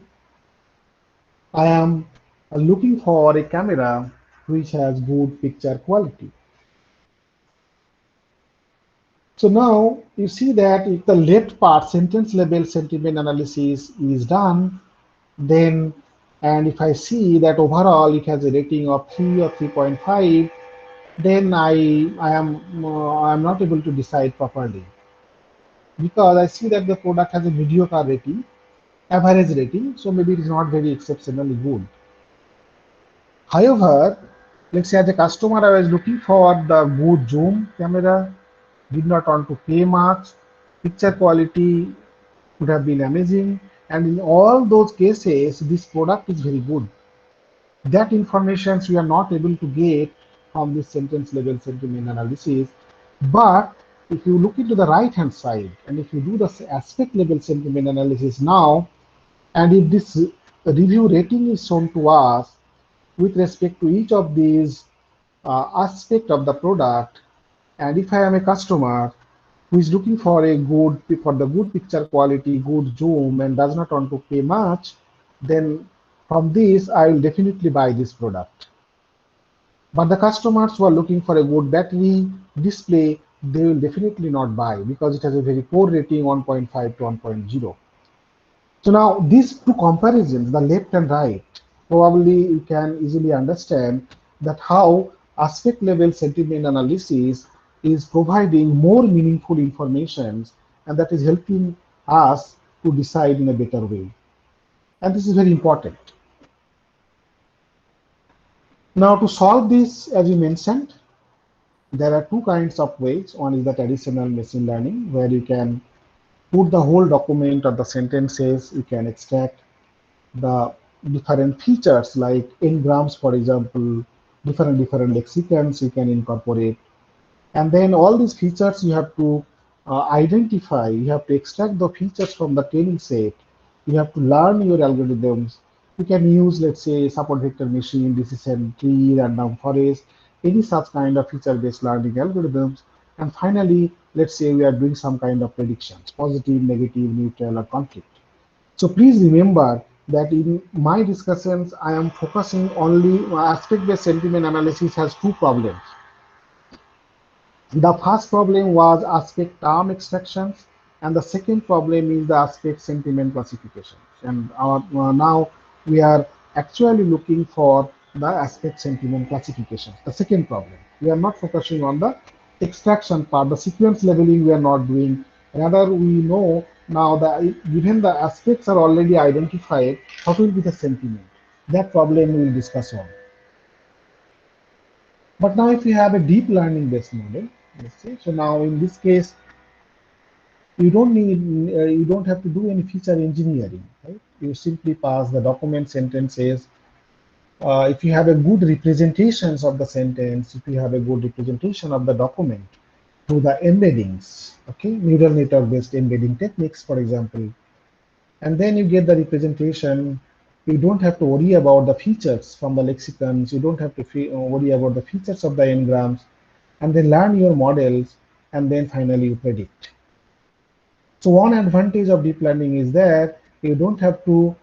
S3: I am looking for a camera which has good picture quality. So now you see that if the left part, sentence level sentiment analysis is done, then, and if I see that overall it has a rating of 3 or 3.5, then I am not able to decide properly, because I see that the product has a mediocre rating, average rating, so maybe it is not very exceptionally good. However, let's say as a customer, I was looking for the good zoom camera, did not want to pay much, picture quality would have been amazing, and in all those cases, this product is very good. That information we are not able to get from this sentence level sentiment analysis. But if you look into the right hand side, and if you do the aspect level sentiment analysis now, and if this review rating is shown to us with respect to each of these aspect of the product, and if I am a customer who is looking for the good picture quality, good zoom, and does not want to pay much, then from this I will definitely buy this product. But the customers who are looking for a good battery display, they will definitely not buy, because it has a very poor rating, 1.5 to 1.0. So now these two comparisons, the left and right, probably you can easily understand that how aspect level sentiment analysis is providing more meaningful information, and that is helping us to decide in a better way. And this is very important. Now to solve this, as you mentioned, there are two kinds of ways. One is the traditional machine learning, where you can put the whole document or the sentences, you can extract the different features like n-grams, for example, different lexicons you can incorporate. And then all these features you have to identify, you have to extract the features from the training set, you have to learn your algorithms. You can use, let's say, support vector machine, decision tree, random forest, any such kind of feature-based learning algorithms. And finally, let's say we are doing some kind of predictions, positive, negative, neutral, or conflict. So please remember that in my discussions, I am focusing only aspect-based sentiment analysis has two problems. The first problem was aspect term extractions, and the second problem is the aspect sentiment classifications. And now we are actually looking for the aspect sentiment classifications. The second problem, we are not focusing on the extraction part, the sequence leveling we are not doing. Rather, we know now that given the aspects are already identified, what will be the sentiment? That problem we will discuss on. But now if you have a deep learning based model, let's say, so now in this case, you don't have to do any feature engineering, right? You simply pass the document sentences. If you have a good representations of the sentence, if you have a good representation of the document through the embeddings, okay, neural network based embedding techniques, for example, and then you get the representation. You don't have to worry about the features from the lexicons. You don't have to worry about the features of the n-grams, and then learn your models, and then finally you predict. So one advantage of deep learning is that You don't have to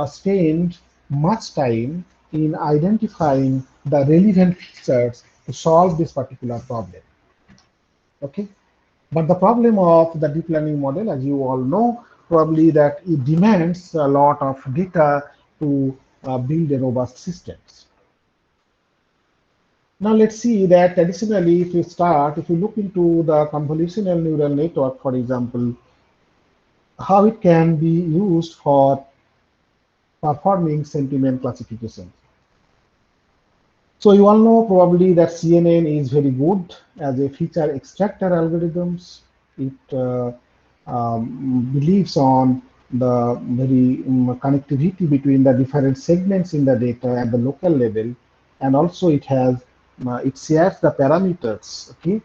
S3: spend much time in identifying the relevant features to solve this particular problem. Okay, but the problem of the deep learning model, as you all know, probably that it demands a lot of data to build a robust systems. Now let's see that traditionally, if you look into the convolutional neural network, for example, how it can be used for performing sentiment classification. So you all know probably that CNN is very good as a feature extractor algorithms. It believes on the very connectivity between the different segments in the data at the local level, and also it shares the parameters, okay,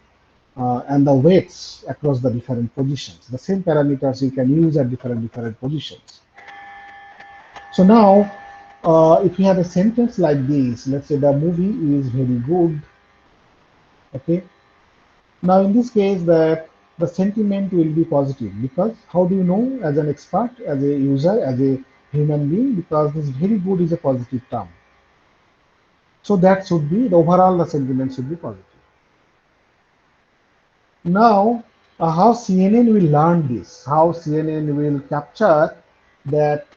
S3: and the weights across the different positions. The same parameters you can use at different positions. So now, if you have a sentence like this, let's say the movie is very good, okay. Now in this case, that the sentiment will be positive, because how do you know as an expert, as a user, as a human being? Because this very good is a positive term. So that should be, the overall the sentiment should be positive. Now, how CNN will learn this, how CNN will capture that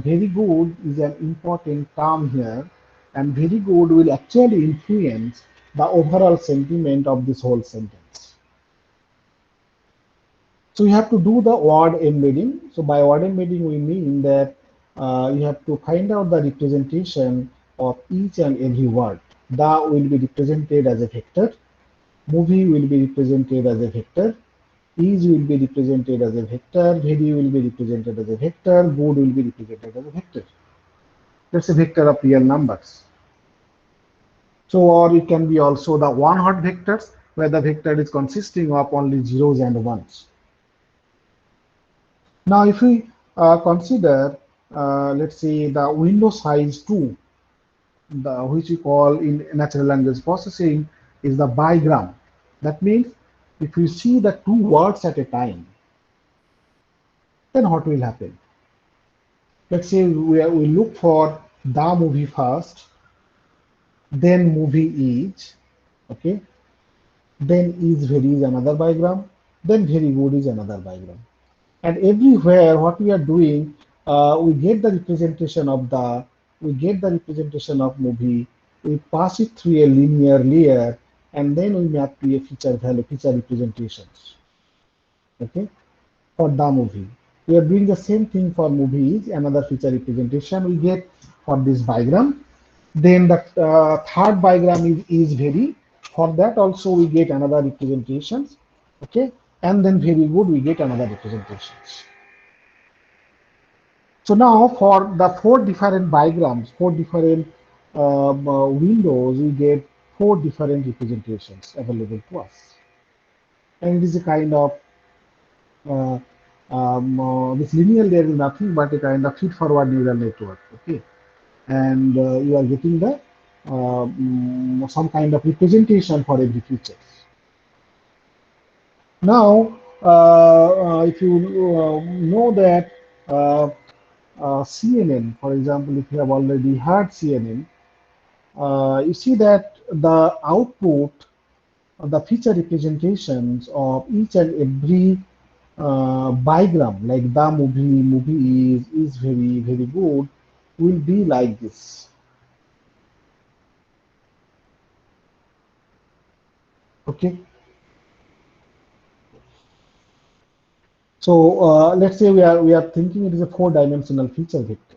S3: very good is an important term here, and very good will actually influence the overall sentiment of this whole sentence. So you have to do the word embedding. So by word embedding, we mean that you have to find out the representation of each and every word. The will be represented as a vector, movie will be represented as a vector, is will be represented as a vector, very will be represented as a vector, good will be represented as a vector. That's a vector of real numbers. So, or it can be also the one-hot vectors, where the vector is consisting of only zeros and ones. Now, if we consider, let's say, the window size 2, which we call in natural language processing is the bigram. That means if you see the two words at a time, then what will happen? Let's say we look for the movie first, then movie is, okay, then is very is another bigram, then very good is another bigram. And everywhere what we are doing, we get the representation of movie, we pass it through a linear layer, and then we map to a feature value, feature representations, okay, for the movie. We are doing the same thing for movies, another feature representation we get for this bigram. Then the third bigram is very. For that also we get another representations, okay, and then very good we get another representations. So now for the four different bigrams, four different windows, we get four different representations available to us, and it is a kind of uh, this linear layer is nothing but a kind of feed-forward neural network, okay, and you are getting the some kind of representation for every feature. Now, if you know that CNN, for example, if you have already heard CNN, you see that the output of the feature representations of each and every bigram, like the movie is very, very good, will be like this. Okay. So let's say we are thinking it is a four-dimensional feature vector,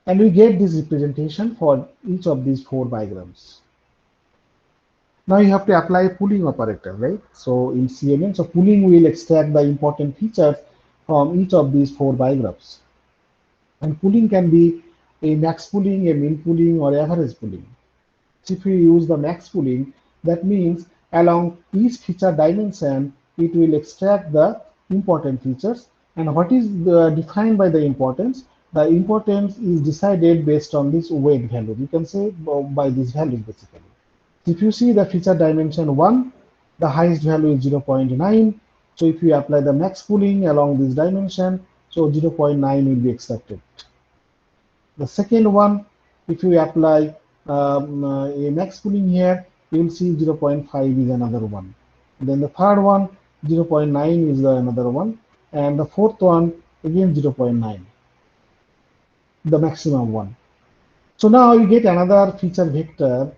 S3: and we get this representation for each of these four bigrams. Now you have to apply a pooling operator, right? So in CNN, so pooling will extract the important features from each of these four bigraphs. And pooling can be a max pooling, a min pooling, or average pooling. So if we use the max pooling, that means along each feature dimension, it will extract the important features. And what is defined by the importance? The importance is decided based on this weight value. You can say by this value basically. If you see the feature dimension 1, the highest value is 0.9, So if you apply the max pooling along this dimension, so 0.9 will be extracted. The second one, if you apply a max pooling here, you will see 0.5 is another one. Then the third one, 0.9 is another one. And the fourth one, again 0.9, the maximum one. So now you get another feature vector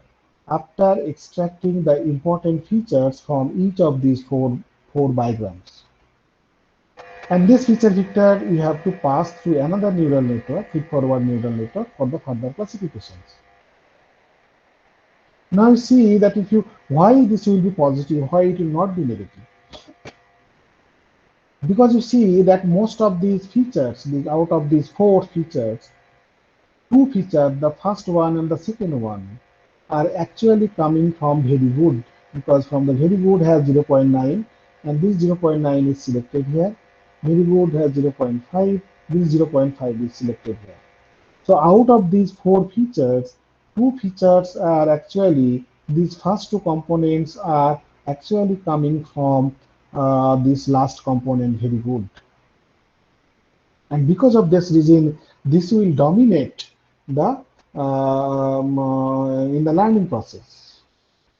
S3: after extracting the important features from each of these four bigrams. And this feature vector you have to pass through another neural network, feed-forward neural network, for the further classifications. Now you see that if you, why this will be positive, why it will not be negative? Because you see that most of these features, out of these four features, two features, the first one and the second one, are actually coming from very good, because from the very good has 0.9, and this 0.9 is selected here. Very good has 0.5, this 0.5 is selected here. So out of these four features, two features are actually, these first two components are actually coming from this last component, very good. And because of this reason, this will dominate the in the learning process.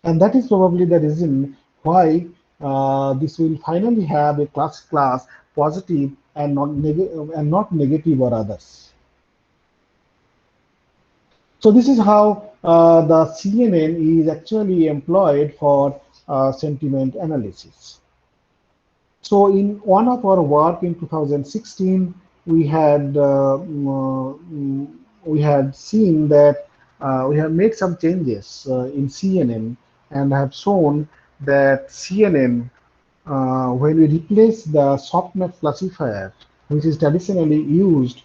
S3: And that is probably the reason why this will finally have a class positive and not negative or others. So this is how the CNN is actually employed for sentiment analysis. So in one of our work in 2016, we had seen that we have made some changes in CNN and have shown that CNN, when we replace the softmax classifier, which is traditionally used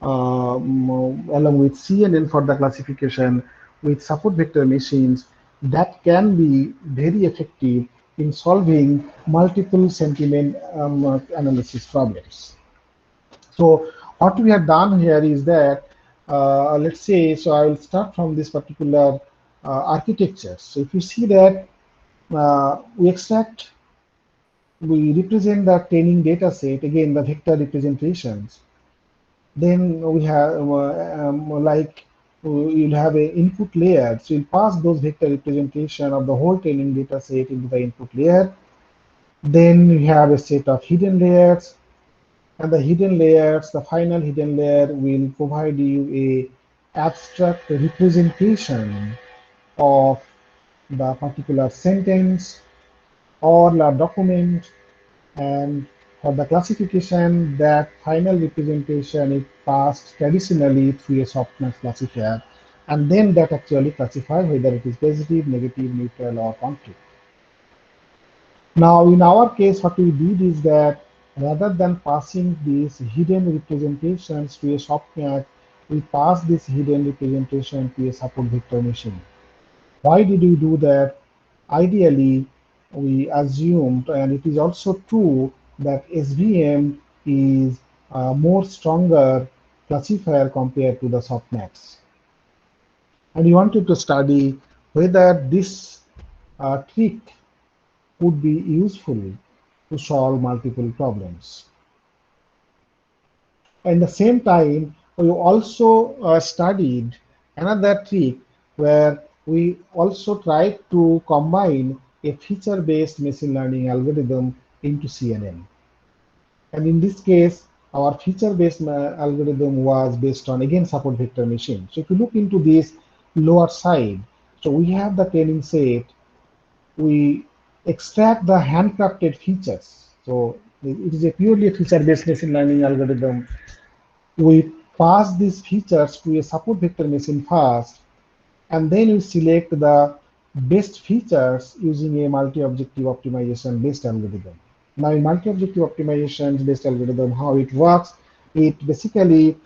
S3: along with CNN for the classification with support vector machines, that can be very effective in solving multiple sentiment analysis problems. So what we have done here is that, let's say, so I will start from this particular architecture. So if you see that we represent the training data set, again the vector representations. Then we have you'll have an input layer. So you'll pass those vector representation of the whole training data set into the input layer. Then we have a set of hidden layers, and the hidden layers, the final hidden layer will provide you a abstract representation of the particular sentence or the document. And for the classification, that final representation is passed traditionally through a softmax classifier, and then that actually classifies whether it is positive, negative, neutral, or conflict. Now, in our case, what we did is that rather than passing these hidden representations to a softmax, we pass this hidden representation to a support vector machine. Why did we do that? Ideally, we assumed, and it is also true, that SVM is a more stronger classifier compared to the softmax. And we wanted to study whether this trick would be useful to solve multiple problems. At the same time, we also studied another trick where we also tried to combine a feature-based machine learning algorithm into CNN. And in this case, our feature-based algorithm was based on, again, support vector machine. So if you look into this lower side, so we have the training set, we extract the handcrafted features. So it is a purely feature-based machine learning algorithm. We pass these features to a support vector machine first, and then we select the best features using a multi-objective optimization based algorithm. Now, in multi-objective optimization based algorithm, how it works, it basically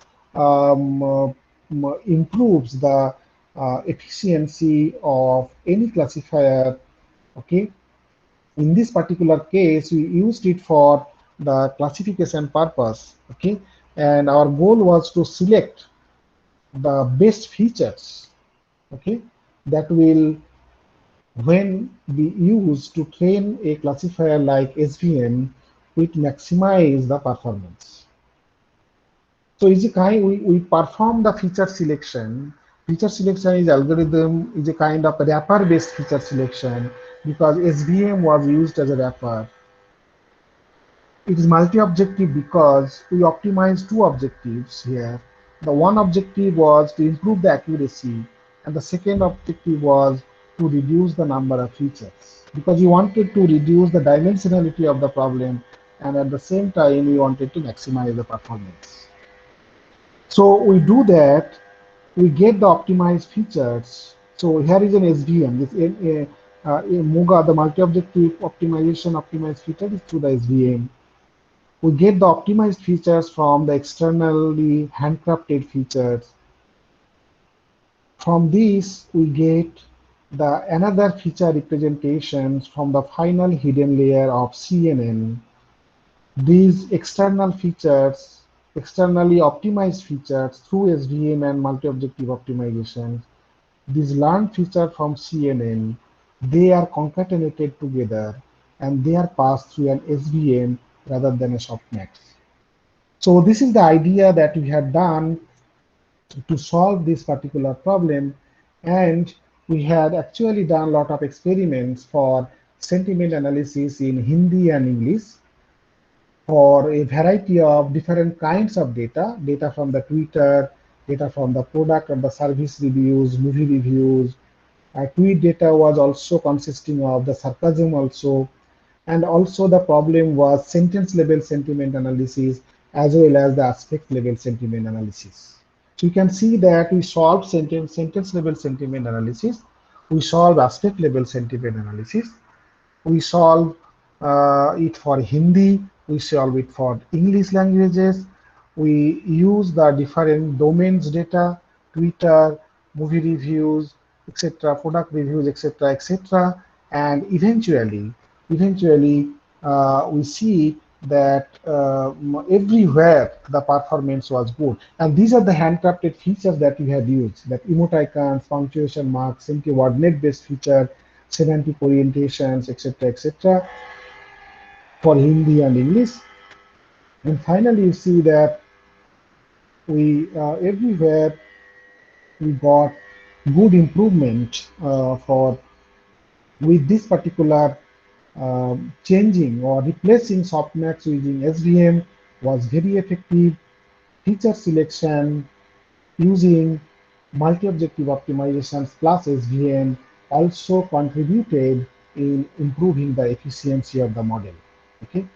S3: improves the efficiency of any classifier. Okay, in this particular case, we used it for the classification purpose. Okay, and our goal was to select the best features, okay, that will, when we use to train a classifier like SVM, which maximize the performance. So is a kind we perform the feature selection. Feature selection is algorithm is a kind of wrapper-based feature selection because SVM was used as a wrapper. It is multi-objective because we optimized two objectives here. The one objective was to improve the accuracy, and the second objective was to reduce the number of features because we wanted to reduce the dimensionality of the problem, and at the same time we wanted to maximize the performance. So we do that, we get the optimized features. So here is an SVM. This MOGA, the multi-objective optimization optimized feature is through the SVM. We get the optimized features from the externally handcrafted features. From these, we get the another feature representations from the final hidden layer of CNN. These external features, externally optimized features through SVM and multi-objective optimization, these learned features from CNN, they are concatenated together and they are passed through an SVM rather than a softmax. So this is the idea that we have done to solve this particular problem, and we had actually done a lot of experiments for sentiment analysis in Hindi and English for a variety of different kinds of data, data from the Twitter, data from the product or the service reviews, movie reviews. Tweet data was also consisting of the sarcasm also, and also the problem was sentence level sentiment analysis as well as the aspect level sentiment analysis. So you can see that we solve sentence level sentiment analysis, we solve aspect level sentiment analysis, we solve it for Hindi, we solve it for English languages, we use the different domains data, Twitter, movie reviews, etc., product reviews, etc., etc., and eventually we see that everywhere the performance was good. And these are the handcrafted features that we had used, that emoticons, punctuation marks, simply wordnet-based feature, semantic orientations, etc., etc., for Hindi and English. And finally, you see that we everywhere we got good improvement for with this particular changing or replacing softmax using SVM was very effective. Feature selection using multi-objective optimizations plus SVM also contributed in improving the efficiency of the model. Okay.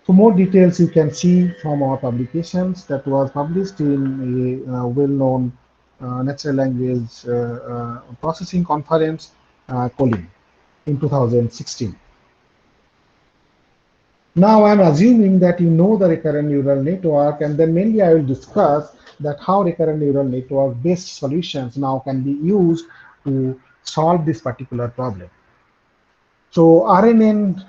S3: So more details you can see from our publications that was published in a well-known natural language processing conference, Colin, in 2016. Now I'm assuming that you know the recurrent neural network, and then mainly I will discuss that how recurrent neural network based solutions now can be used to solve this particular problem. So RNN,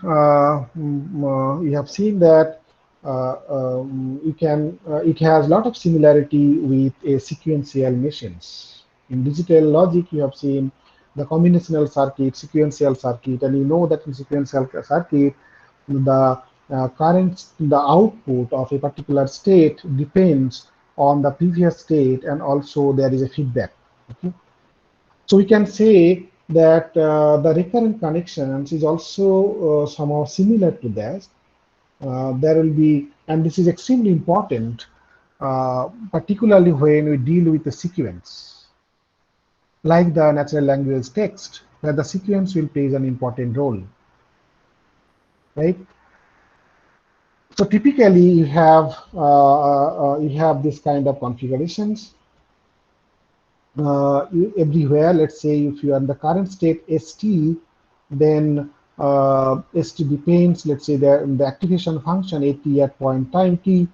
S3: you have seen that it has a lot of similarity with a sequential machines. In digital logic, you have seen the combinational circuit, sequential circuit, and you know that in sequential circuit, the the output of a particular state depends on the previous state, and also there is a feedback. Okay? So we can say that the recurrent connections is also somehow similar to that. There will be, and this is extremely important, particularly when we deal with the sequence, like the natural language text, where the sequence will play an important role, right? So typically you have this kind of configurations. Everywhere, let's say if you are in the current state ST, then ST depends, let's say the activation function AT at point time T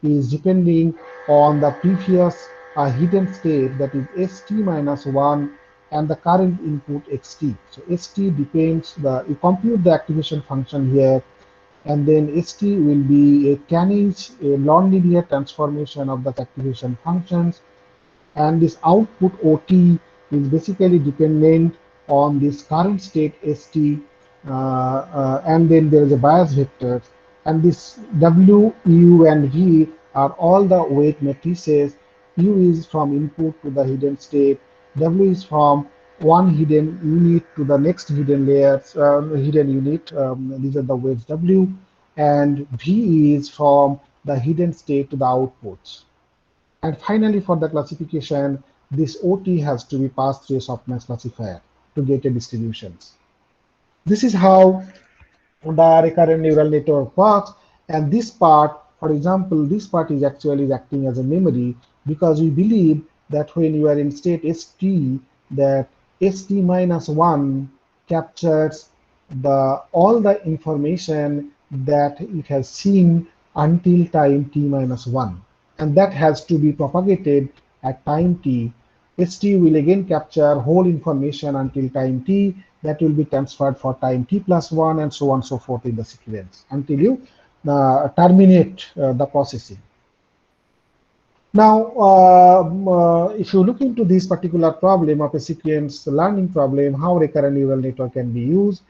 S3: is depending on the previous hidden state, that is ST minus 1, and the current input XT. So ST depends, you compute the activation function here, and then ST will be a tanh, a nonlinear transformation of the activation functions, and this output OT is basically dependent on this current state ST and then there is a bias vector, and this W, U, and V are all the weight matrices. U is from input to the hidden state. W is from one hidden unit to the next hidden layers, hidden unit. These are the weights W, and V is from the hidden state to the outputs. And finally, for the classification, this OT has to be passed through a softmax classifier to get a distributions. This is how the recurrent neural network works. And this part, for example, this part is actually acting as a memory, because we believe that when you are in state ST, that ST minus 1 captures all the information that it has seen until time t minus 1. And that has to be propagated at time t. ST will again capture whole information until time t, that will be transferred for time t plus 1, and so on and so forth in the sequence until you terminate the processing. Now, if you look into this particular problem of a sequence learning problem, how recurrent neural network can be used,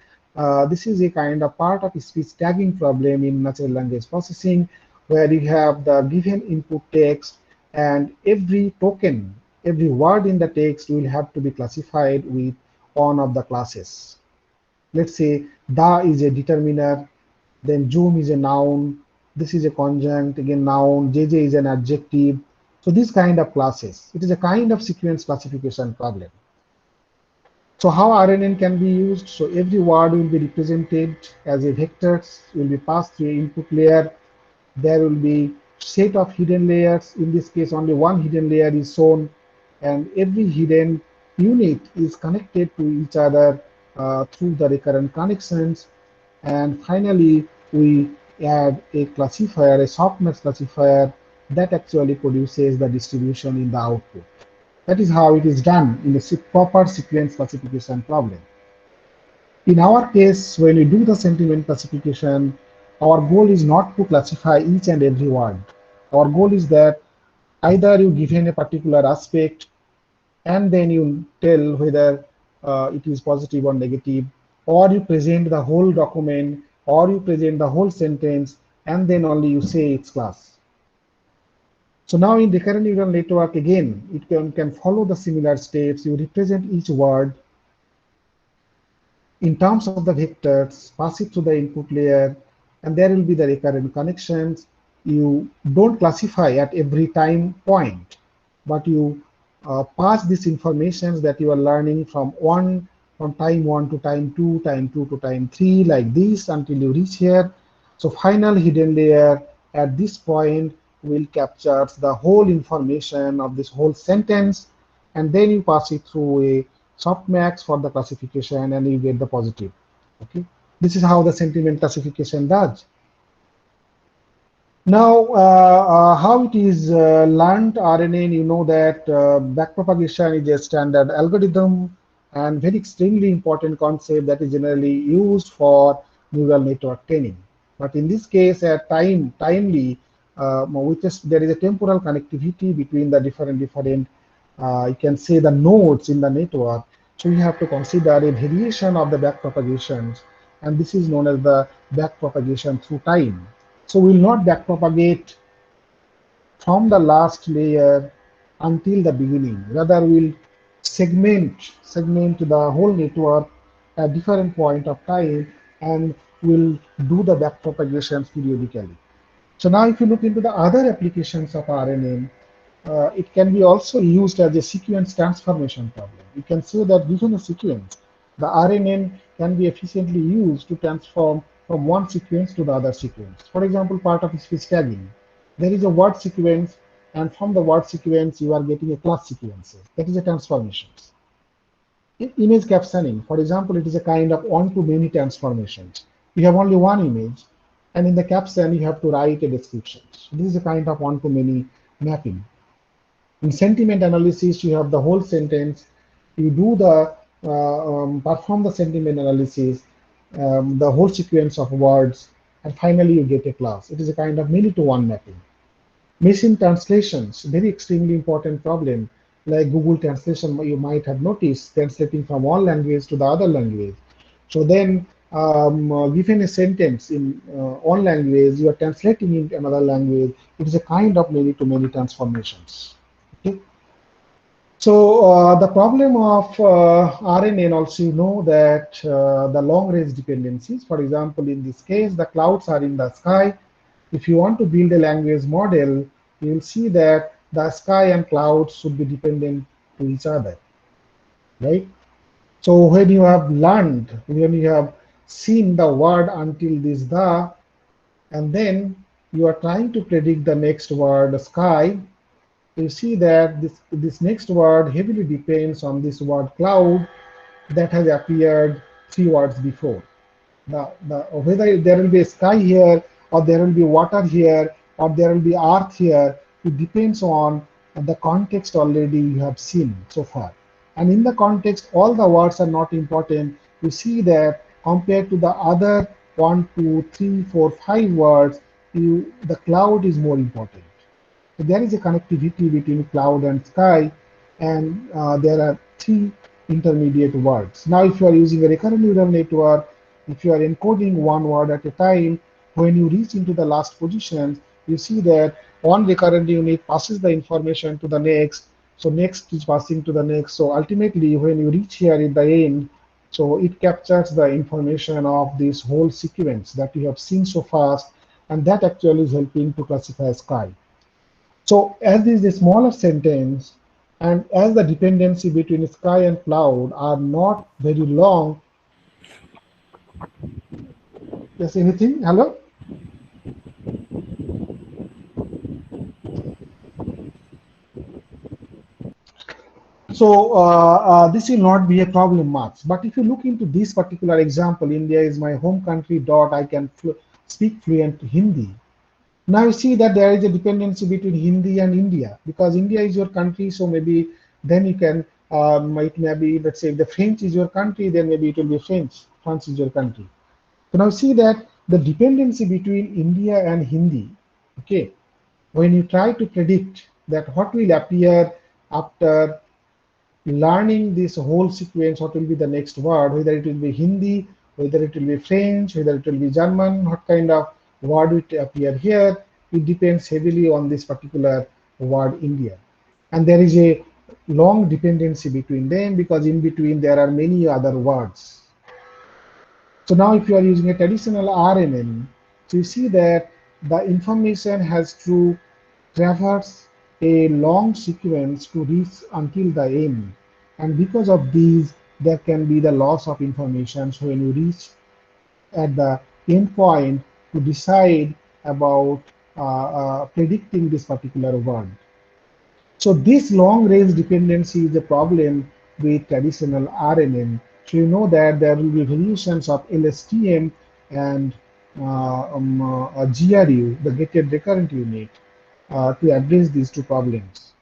S3: this is a kind of part of a speech tagging problem in natural language processing, where you have the given input text, and every token, every word in the text will have to be classified with one of the classes. Let's say da is a determiner, then zoom is a noun, this is a conjunct, again noun, jj is an adjective. So these kind of classes, it is a kind of sequence classification problem. So how RNN can be used? So every word will be represented as a vector, will be passed through an input layer. There will be set of hidden layers. In this case, only one hidden layer is shown, and every hidden unit is connected to each other through the recurrent connections. And finally, we add a classifier, a softmax classifier, that actually produces the distribution in the output. That is how it is done in the proper sequence classification problem. In our case, when we do the sentiment classification, our goal is not to classify each and every word. Our goal is that either you given a particular aspect and then you tell whether it is positive or negative, or you present the whole document, or you present the whole sentence, and then only you say its class. So now in recurrent neural network, again, it can follow the similar steps. You represent each word in terms of the vectors, pass it to the input layer, and there will be the recurrent connections. You don't classify at every time point, but you pass these informations that you are learning from time 1 to time 2, time 2 to time 3, like this until you reach here. So final hidden layer at this point will capture the whole information of this whole sentence, and then you pass it through a softmax for the classification, and you get the positive. Okay, this is how the sentiment classification does. Now, how it is learned RNN, you know that backpropagation is a standard algorithm and very extremely important concept that is generally used for neural network training. But in this case, at timely, there is a temporal connectivity between the different you can say the nodes in the network. So you have to consider a variation of the backpropagations, and this is known as the backpropagation through time. So we will not backpropagate from the last layer until the beginning. Rather, we'll segment the whole network at different point of time, and we'll do the backpropagations periodically. So now if you look into the other applications of RNN, it can be also used as a sequence transformation problem. You can say that given a sequence, the RNN can be efficiently used to transform from one sequence to the other sequence. For example, part of speech tagging. There is a word sequence, and from the word sequence, you are getting a class sequences. That is a transformation. In image captioning, for example, it is a kind of one-to-many transformations. You have only one image, and in the caption, you have to write a description. So this is a kind of one-to-many mapping. In sentiment analysis, you have the whole sentence. You do the perform the sentiment analysis, the whole sequence of words, and finally you get a class. It is a kind of many-to-one mapping. Machine translations, very extremely important problem. Like Google Translation, you might have noticed translating from one language to the other language. So then given a sentence in one language, you are translating into another language. It is a kind of many-to-many transformations. Okay. So the problem of RNN also, you know that the long-range dependencies, for example, in this case, the clouds are in the sky. If you want to build a language model, you will see that the sky and clouds should be dependent to each other, right? So when you have learned, when you have seen the word until this the, and then you are trying to predict the next word sky, you see that this next word heavily depends on this word cloud that has appeared 3 words before. Whether there will be a sky here, or there will be water here, or there will be earth here, it depends on the context already you have seen so far. And in the context, all the words are not important. You see that compared to the other 1, 2, 3, 4, 5 words, the cloud is more important. So there is a connectivity between cloud and sky, and there are 3 intermediate words. Now, if you are using a recurrent neural network, if you are encoding one word at a time, when you reach into the last position, you see that one recurrent unit passes the information to the next, so next is passing to the next. So ultimately, when you reach here at the end, so it captures the information of this whole sequence that you have seen so fast, and that actually is helping to classify sky. So as this is a smaller sentence, and as the dependency between sky and cloud are not very long, yes, anything? Hello? So this will not be a problem much. But if you look into this particular example, India is my home country. Dot I can speak fluent Hindi. Now you see that there is a dependency between Hindi and India, because India is your country, so maybe then you can, might maybe, let's say if the French is your country, then maybe it will be French. France is your country. So now see that the dependency between India and Hindi, okay, when you try to predict that what will appear after learning this whole sequence, what will be the next word, whether it will be Hindi, whether it will be French, whether it will be German, what kind of word will appear here, it depends heavily on this particular word India. And there is a long dependency between them, because in between there are many other words. So now if you are using a traditional RNN, so you see that the information has to traverse a long sequence to reach until the end. And because of these, there can be the loss of information. So when you reach at the end point to decide about predicting this particular word. So this long range dependency is a problem with traditional RNN. So you know that there will be variations of LSTM and GRU, the gated recurrent unit, to address these 2 problems.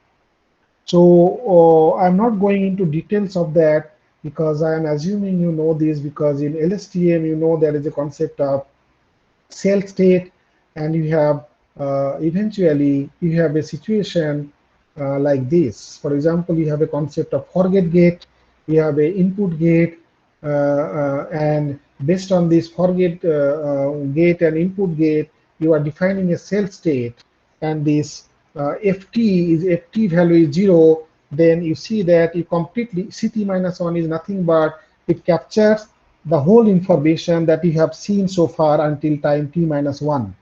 S3: So I'm not going into details of that, because I am assuming you know this, because in LSTM you know there is a concept of cell state, and you have eventually you have a situation like this. For example, you have a concept of forget gate, you have a input gate, and based on this forget gate and input gate, you are defining a cell state, and this ft value is 0. Then you see that you completely ct minus 1 is nothing but it captures the whole information that you have seen so far until time t minus 1.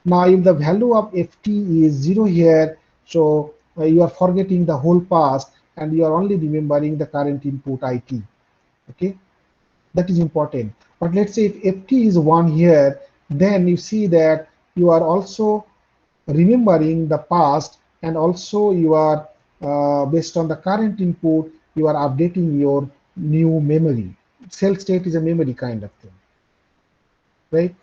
S3: Now, if the value of ft is 0 here, so you are forgetting the whole past and you are only remembering the current input it. Okay, that is important. But let's say if ft is 1 here, then you see that you are also remembering the past, and also you are based on the current input, you are updating your new memory. Cell state is a memory kind of thing, right?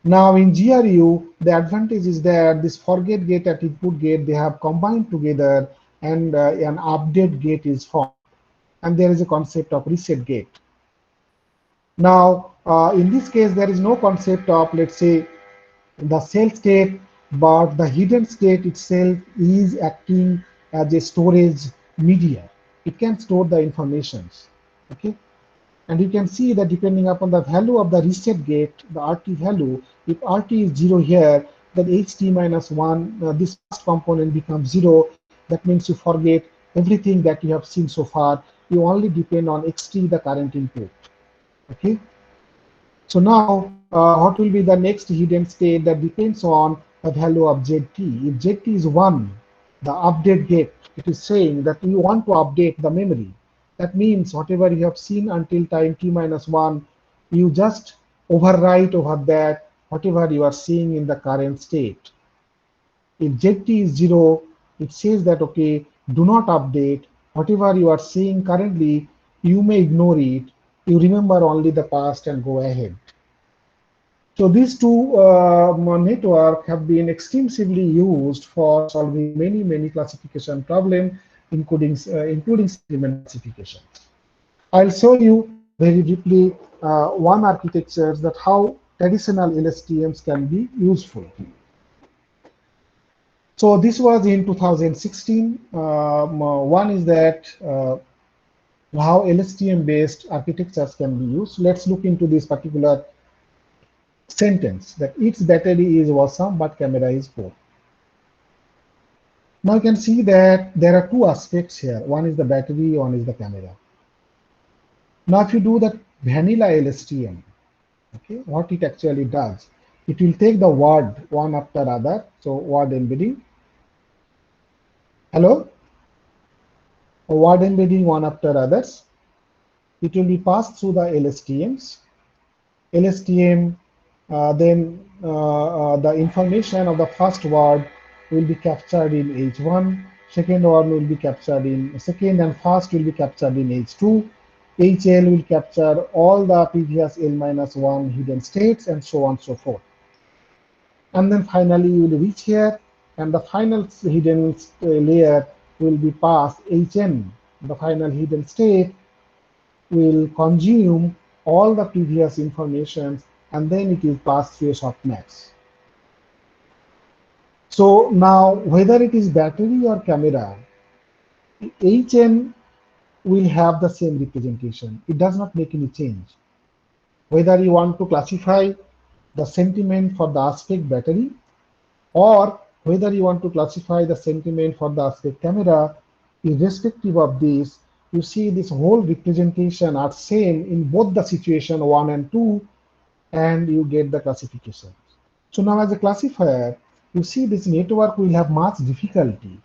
S3: Now in GRU, the advantage is that this forget gate and input gate, they have combined together, and an update gate is formed. And there is a concept of reset gate. Now, in this case, there is no concept of, let's say, the cell state, but the hidden state itself is acting as a storage media. It can store the informations. Okay. And you can see that depending upon the value of the reset gate, the RT value, if RT is 0 here, then HT minus 1, this first component becomes 0. That means you forget everything that you have seen so far. You only depend on XT, the current input. Okay. So now, what will be the next hidden state? That depends on the value of ZT. If ZT is 1, the update gate, it is saying that you want to update the memory. That means whatever you have seen until time t minus 1, you just overwrite over that whatever you are seeing in the current state. If ZT is 0, it says that, okay, do not update. Whatever you are seeing currently, you may ignore it. You remember only the past and go ahead. So these two networks have been extensively used for solving many classification problems, including segment classification. I'll show you very briefly one architecture that how traditional LSTMs can be useful. So this was in 2016. One is that how LSTM-based architectures can be used. Let's look into this particular sentence that its battery is awesome but camera is poor. Now you can see that there are two aspects here. One is the battery, one is the camera. Now if you do the vanilla LSTM, okay, what it actually does, it will take the word one after other. So word embedding. Hello? Word embedding one after others. It will be passed through the LSTMs. LSTM, then the information of the first word will be captured in H1, second word will be captured in second, and first will be captured in H2. HL will capture all the previous L-1 hidden states and so on and so forth. And then finally you will reach here, and the final hidden layer will be passed HN. The final hidden state will consume all the previous information, and then it is passed through a softmax. So now whether it is battery or camera, HN will have the same representation. It does not make any change. Whether you want to classify the sentiment for the aspect battery, or whether you want to classify the sentiment for the aspect camera, irrespective of this, you see this whole representation are same in both the situation 1 and 2, and you get the classification. So now as a classifier, you see this network will have much difficulty,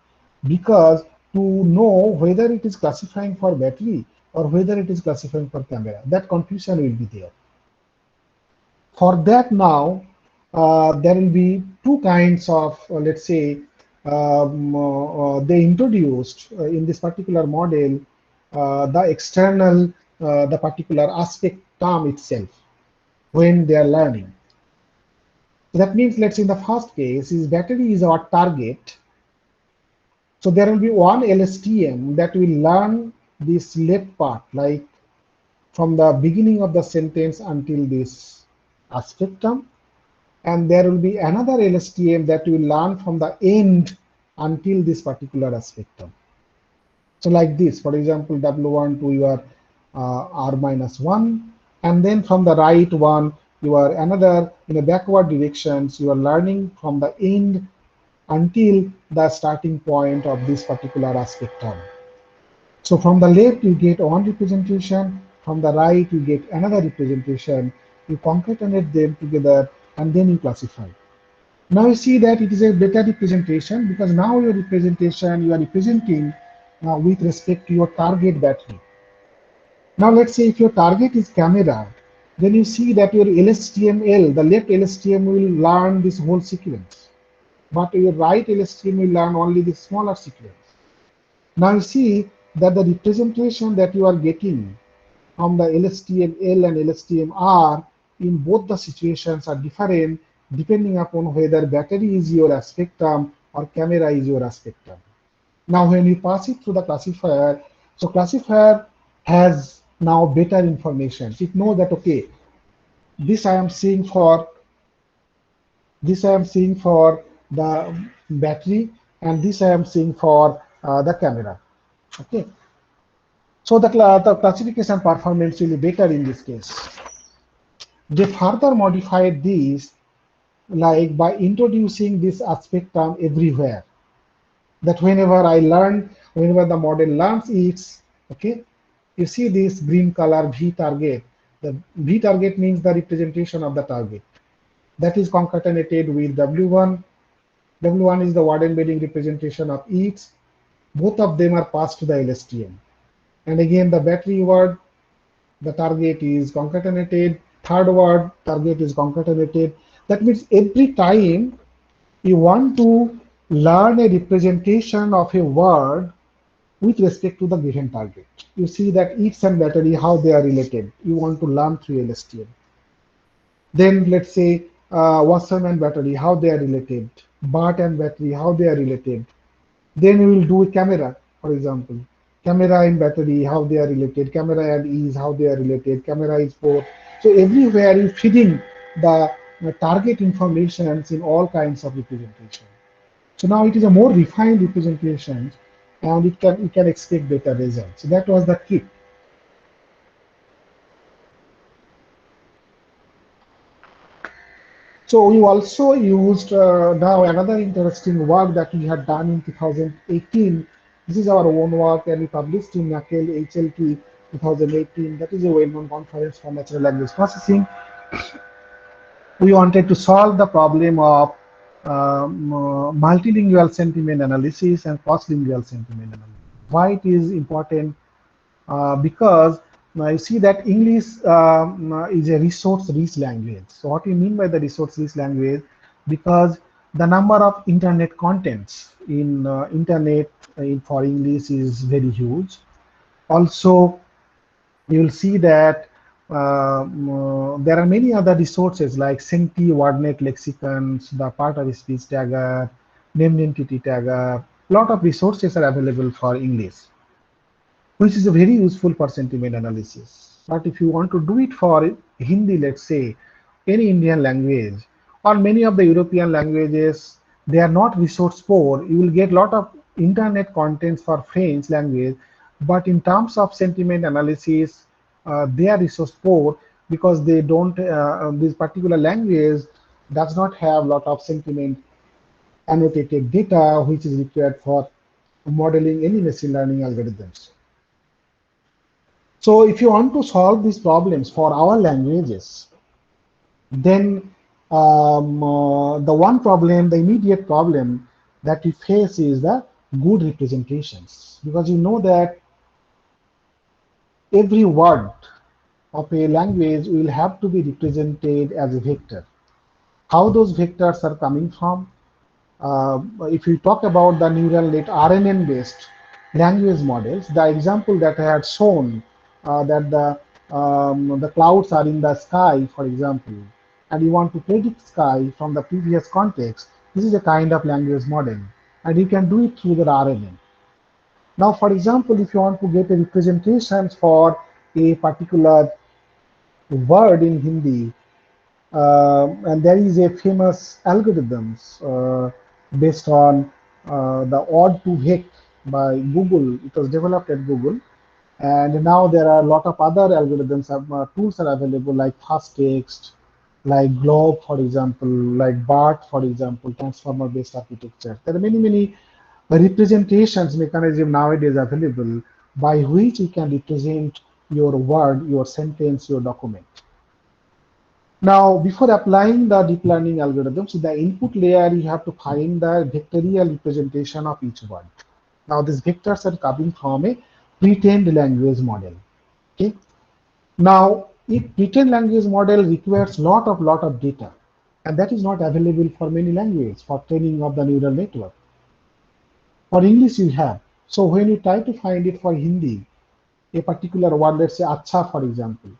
S3: because to know whether it is classifying for battery or whether it is classifying for camera, that confusion will be there. For that now, there will be two kinds of, let's say, they introduced in this particular model the external, the particular aspect term itself when they are learning. So that means, let's say in the first case, is battery is our target. So there will be one LSTM that will learn this left part, like from the beginning of the sentence until this aspect term. And there will be another LSTM that will learn from the end until this particular aspect term. So like this, for example, W1 to your R-1, and then from the right one, you are another in a backward directions, you are learning from the end until the starting point of this particular aspect term. So from the left, you get one representation, from the right, you get another representation, you concatenate them together, and then you classify. Now you see that it is a better representation, because now your representation, you are representing with respect to your target battery. Now let's say if your target is camera, then you see that your LSTML, the left LSTM will learn this whole sequence, but your right LSTM will learn only the smaller sequence. Now you see that the representation that you are getting from the LSTML and LSTMR in both the situations are different depending upon whether battery is your aspect term or camera is your aspect term. Now when you pass it through the classifier, so classifier has now better information. It knows that, okay, this I am seeing for the battery, and this I am seeing for the camera. Okay. So the classification performance will be better in this case. They further modified these like by introducing this aspect term everywhere. That whenever the model learns its, okay, you see this green color V target. The V target means the representation of the target. That is concatenated with W1. W1 is the word embedding representation of each. Both of them are passed to the LSTM. And again, the battery word, the target is concatenated. Third word, target is concatenated. That means every time you want to learn a representation of a word with respect to the given target. You see that each and battery, how they are related. You want to learn through LSTM. Then let's say Watson and battery, how they are related. BART and battery, how they are related. Then we will do a camera, for example. Camera and battery, how they are related. Camera and ease, how they are related. Camera is port. So everywhere you feeding the target information in all kinds of representation. So now it is a more refined representation, and it can expect better results. So that was the key. So we also used now another interesting work that we had done in 2018. This is our own work, and we published in NAACL HLT 2018. That is a well-known conference for natural language processing. We wanted to solve the problem of multilingual sentiment analysis and cross-lingual sentiment analysis. Why it is important? Because you see that English is a resource-rich language. So what we mean by the resource-rich language? Because the number of internet contents in internet for English is very huge. Also, you will see that there are many other resources like Senti, WordNet lexicons, the part of speech tagger, named entity tagger. A lot of resources are available for English, which is very useful for sentiment analysis. But if you want to do it for Hindi, let's say, any Indian language, or many of the European languages, they are not resource poor. You will get a lot of internet contents for French language, but in terms of sentiment analysis, they are resource poor because they don't, this particular language does not have a lot of sentiment annotated data, which is required for modeling any machine learning algorithms. So if you want to solve these problems for our languages, then the one problem, the immediate problem that we face is the good representations. Because you know that every word of a language will have to be represented as a vector. How those vectors are coming from? If we talk about the neural net RNN-based language models, the example that I had shown that the clouds are in the sky, for example, and you want to predict sky from the previous context, this is a kind of language model, and you can do it through the RNN. Now, for example, if you want to get a representation for a particular word in Hindi, and there is a famous algorithms based on the Odd2Vec by Google. It was developed at Google, and now there are a lot of other algorithms, tools are available like FastText, like Globe, for example, like BART, for example, transformer-based architecture. There are many representations mechanism nowadays available by which you can represent your word, your sentence, your document. Now, before applying the deep learning algorithms, in the input layer, you have to find the vectorial representation of each word. Now, these vectors are coming from a pre-trained language model. Okay. Now, a pre-trained language model requires lot of data, and that is not available for many languages for training of the neural network. For English, you have. So when you try to find it for Hindi, a particular word, let's say acha, for example,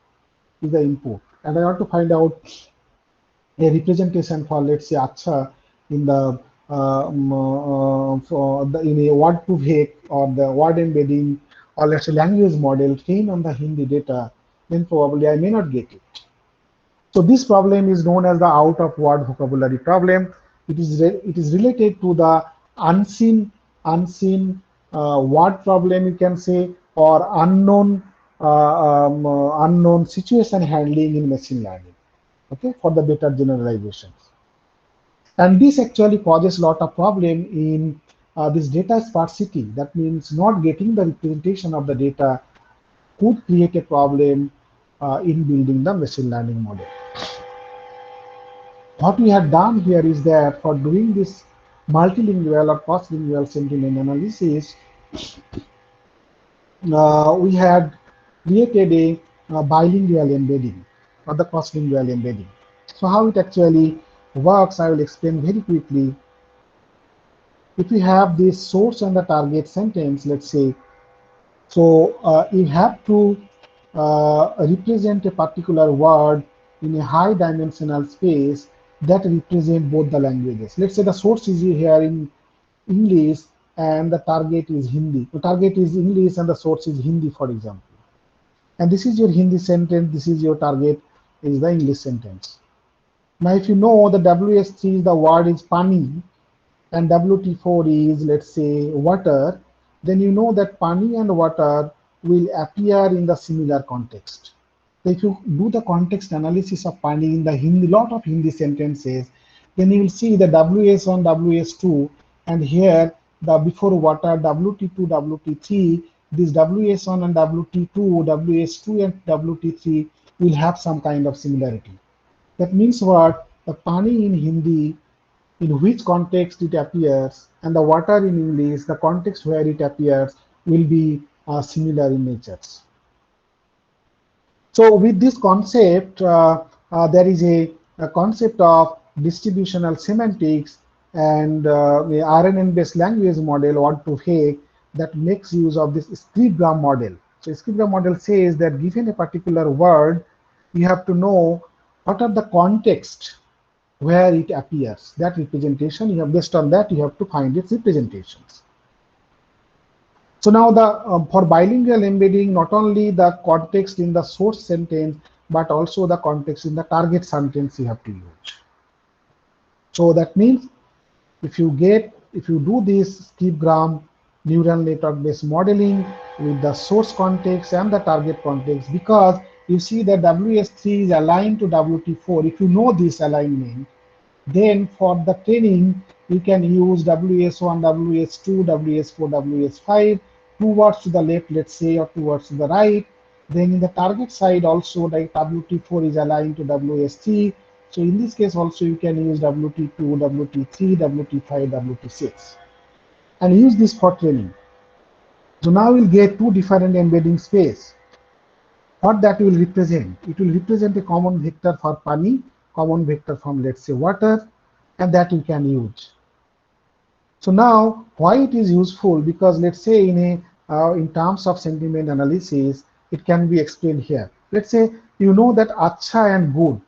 S3: is the input, and I want to find out a representation for, let's say, acha in the in a Word2Vec or the word embedding, or let's say language model trained on the Hindi data, then probably I may not get it. So this problem is known as the out of word vocabulary problem. It is related to the unseen word problem, you can say, or unknown situation handling in machine learning, okay, for the better generalizations. And this actually causes a lot of problem in this data sparsity. That means not getting the representation of the data could create a problem in building the machine learning model. What we have done here is that for doing this multilingual or cross-lingual sentiment analysis, we had created a bilingual embedding or the cross-lingual embedding. So how it actually works, I will explain very quickly. If we have this source and the target sentence, let's say, so you have to represent a particular word in a high dimensional space that represent both the languages. Let's say the source is here in English and the target is Hindi. The target is English and the source is Hindi, for example. And this is your Hindi sentence, this is your target, is the English sentence. Now, if you know the WS3 is the word is pani, and WT4 is, let's say, water, then you know that pani and water will appear in the similar context. So if you do the context analysis of pani in the Hindi, lot of Hindi sentences, then you will see the WS1, WS2, and here the before water WT2, WT3, this WS1 and WT2, WS2 and WT3 will have some kind of similarity. That means what? The pani in Hindi, in which context it appears, and the water in English, the context where it appears will be similar in natures. So with this concept, there is a concept of distributional semantics and the RNN-based language model, Word2Vec, that makes use of this scriptgram model. So scriptgram model says that given a particular word, you have to know what are the context where it appears. That representation, you have, based on that, you have to find its representations. So now the for bilingual embedding, not only the context in the source sentence, but also the context in the target sentence you have to use. So that means if you do this scriptgram neural network based modeling with the source context and the target context, because you see that WS3 is aligned to WT4. If you know this alignment, then for the training, you can use WS1, WS2, WS4, WS5, two words to the left, let's say, or two words to the right. Then in the target side also, like WT4 is aligned to WS3. So in this case also, you can use WT2, WT3, WT5, WT6, and use this for training. So now we'll get two different embedding space. What that will represent? It will represent a common vector for pani, common vector from, let's say, water, and that you can use. So now, why it is useful? Because let's say in terms of sentiment analysis, it can be explained here. Let's say you know that acha and good,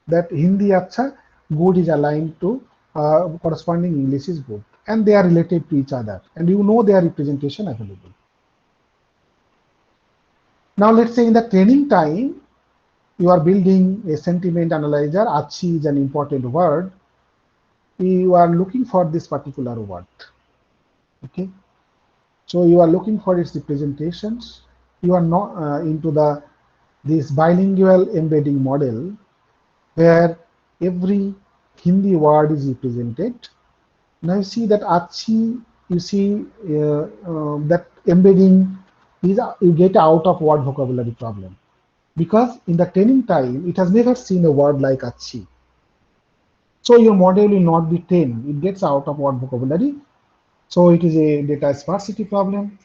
S3: that Hindi acha, good is aligned to corresponding English is good, and they are related to each other, and you know their representation available. Now let's say in the training time, you are building a sentiment analyzer. Achi is an important word. You are looking for this particular word. Okay, so you are looking for its representations. You are not into this bilingual embedding model where every Hindi word is represented. Now you see that Achi, you see that embedding is you get out of word vocabulary problem, because in the training time it has never seen a word like Achi. So your model will not be trained. It gets out of word vocabulary. So it is a data sparsity problem.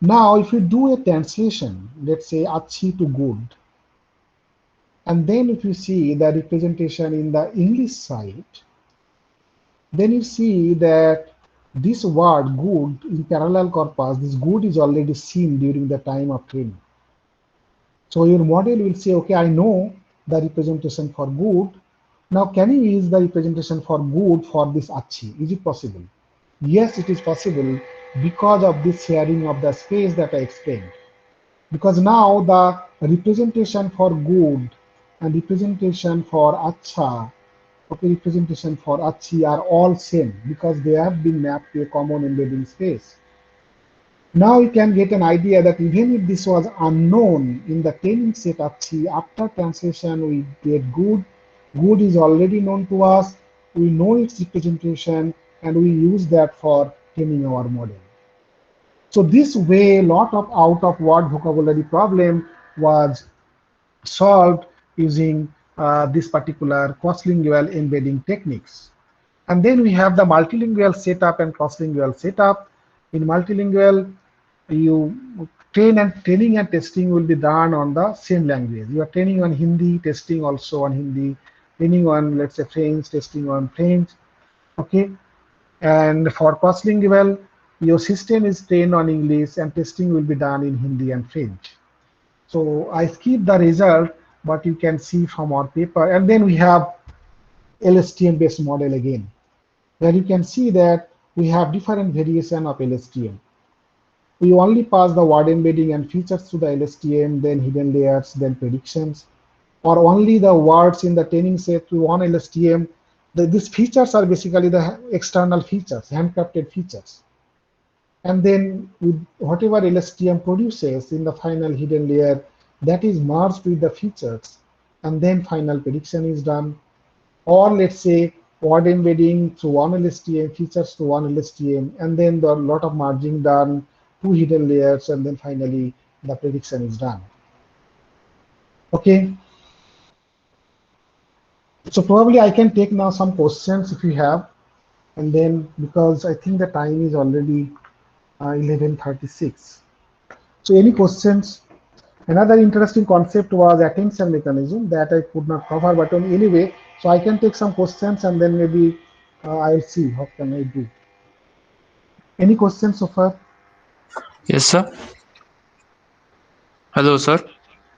S3: Now, if you do a translation, let's say Achi to good, and then if you see the representation in the English side, then you see that this word good in parallel corpus, this good is already seen during the time of training. So your model will say, okay, I know the representation for good. Now, can you use the representation for good for this Achi? Is it possible? Yes, it is possible because of this sharing of the space that I explained. Because now the representation for good and representation for Acha, okay, representation for Achi are all same because they have been mapped to a common embedding space. Now you can get an idea that even if this was unknown in the training set of C, after translation we get good. Good is already known to us. We know its representation and we use that for training our model. So this way, a lot of out of word vocabulary problem was solved using this particular cross-lingual embedding techniques. And then we have the multilingual setup and cross-lingual setup. In multilingual, you training and testing will be done on the same language. You are training on Hindi, testing also on Hindi, training on, let's say, French, testing on French. Okay. And for cross-lingual, your system is trained on English and testing will be done in Hindi and French. So I skip the result, but you can see from our paper. And then we have LSTM based model again, where you can see that we have different variation of LSTM. We only pass the word embedding and features to the LSTM, then hidden layers, then predictions, or only the words in the training set to one LSTM. These features are basically the external features, handcrafted features. And then with whatever LSTM produces in the final hidden layer, that is merged with the features, and then final prediction is done. Or let's say word embedding through one LSTM, features to one LSTM, and then the lot of merging done, two hidden layers, and then finally the prediction is done. Okay. So probably I can take now some questions if you have, and then because I think the time is already 11:36. So any questions? Another interesting concept was attention mechanism that I could not cover, but anyway, so I can take some questions and then maybe I'll see how can I do. Any questions so far?
S4: Yes, sir. Hello, sir.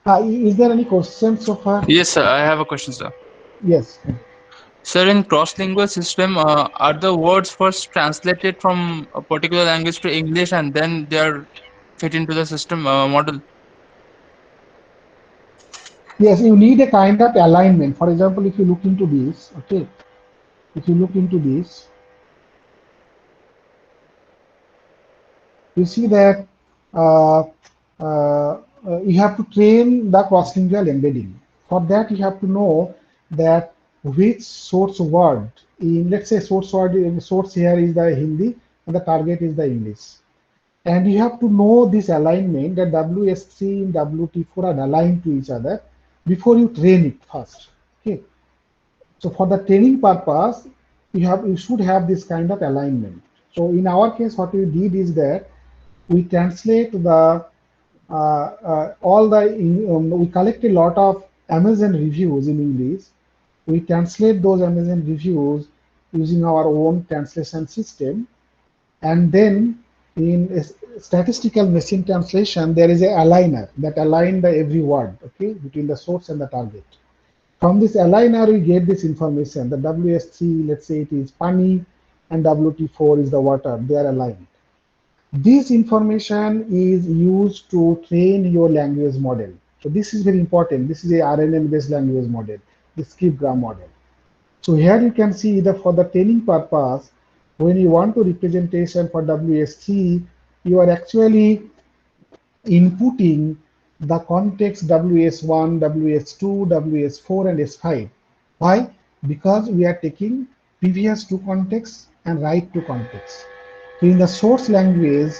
S3: Is there any questions so far?
S4: Yes, sir. I have a question, sir.
S3: Yes.
S4: Sir, in cross-lingual system, are the words first translated from a particular language to English and then they are fit into the system model?
S3: Yes, you need a kind of alignment. For example, if you look into this, okay, if you look into this, you see that uh, you have to train the cross-lingual embedding. For that, you have to know that which source word in, let's say, source here is the Hindi and the target is the English. And you have to know this alignment that WS3 and WT4 are aligned to each other before you train it first. Okay. So for the training purpose, you should have this kind of alignment. So in our case, what we did is that we translate the we collect a lot of Amazon reviews in English. We translate those Amazon reviews using our own translation system, and then in statistical machine translation, there is a aligner that align the every word, okay, between the source and the target. From this aligner, we get this information. The WS3, let's say it is pani, and WT4 is the water. They are aligned. This information is used to train your language model. So this is very important. This is a RNN-based language model, the skipgram model. So here you can see that for the training purpose, when you want to representation for WS3, you are actually inputting the context WS1, WS2, WS4, and S5. Why? Because we are taking previous two contexts and right two contexts. So in the source language,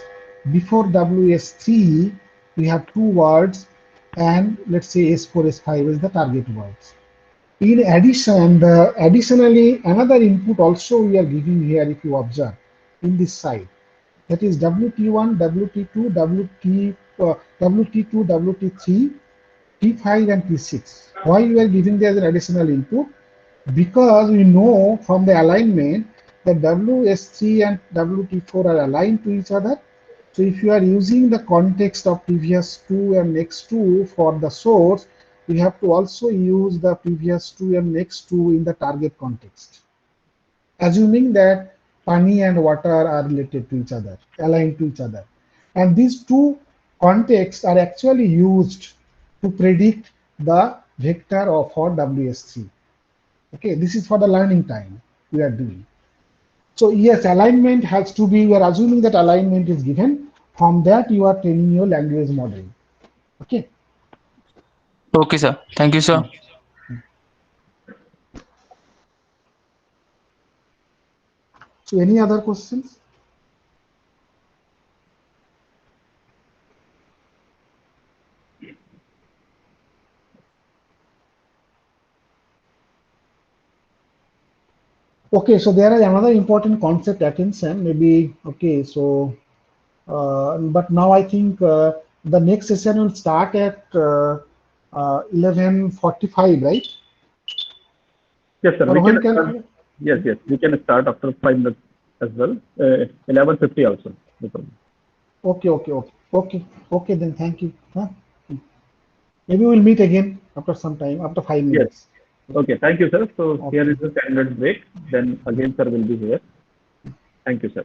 S3: before WS3, we have two words, and let's say S4, S5 is the target words. In addition, additionally, another input also we are giving here, if you observe, in this side. That is WT1, WT2, WT2, WT3, T5, and T6. Why we are giving there as an additional input? Because we know from the alignment that WS3 and WT4 are aligned to each other. So if you are using the context of previous two and next two for the source, we have to also use the previous two and next two in the target context, assuming that pani and water are related to each other, aligned to each other. And these two contexts are actually used to predict the vector of for WS3. Okay, this is for the learning time we are doing. So yes, alignment has to be, we are assuming that alignment is given from that you are training your language model. Okay.
S4: Okay, sir. Thank you, sir.
S3: So any other questions? Okay, so there is another important concept attention, maybe. Okay, so but now I think the next session will start at 11:45, right?
S2: Yes, sir.
S3: Or
S2: We
S3: when
S2: can
S3: can?
S2: start. Yes, yes. We can start after 5 minutes as well. 11:50 also. No problem.
S3: Okay, okay, okay, okay, okay. Then thank you. Huh? Maybe we'll meet again after some time, after 5
S2: Yes.
S3: minutes.
S2: Okay. Thank you, sir. So here
S3: Okay.
S2: is the 10 minute break. Then again, sir will be here. Thank you, sir.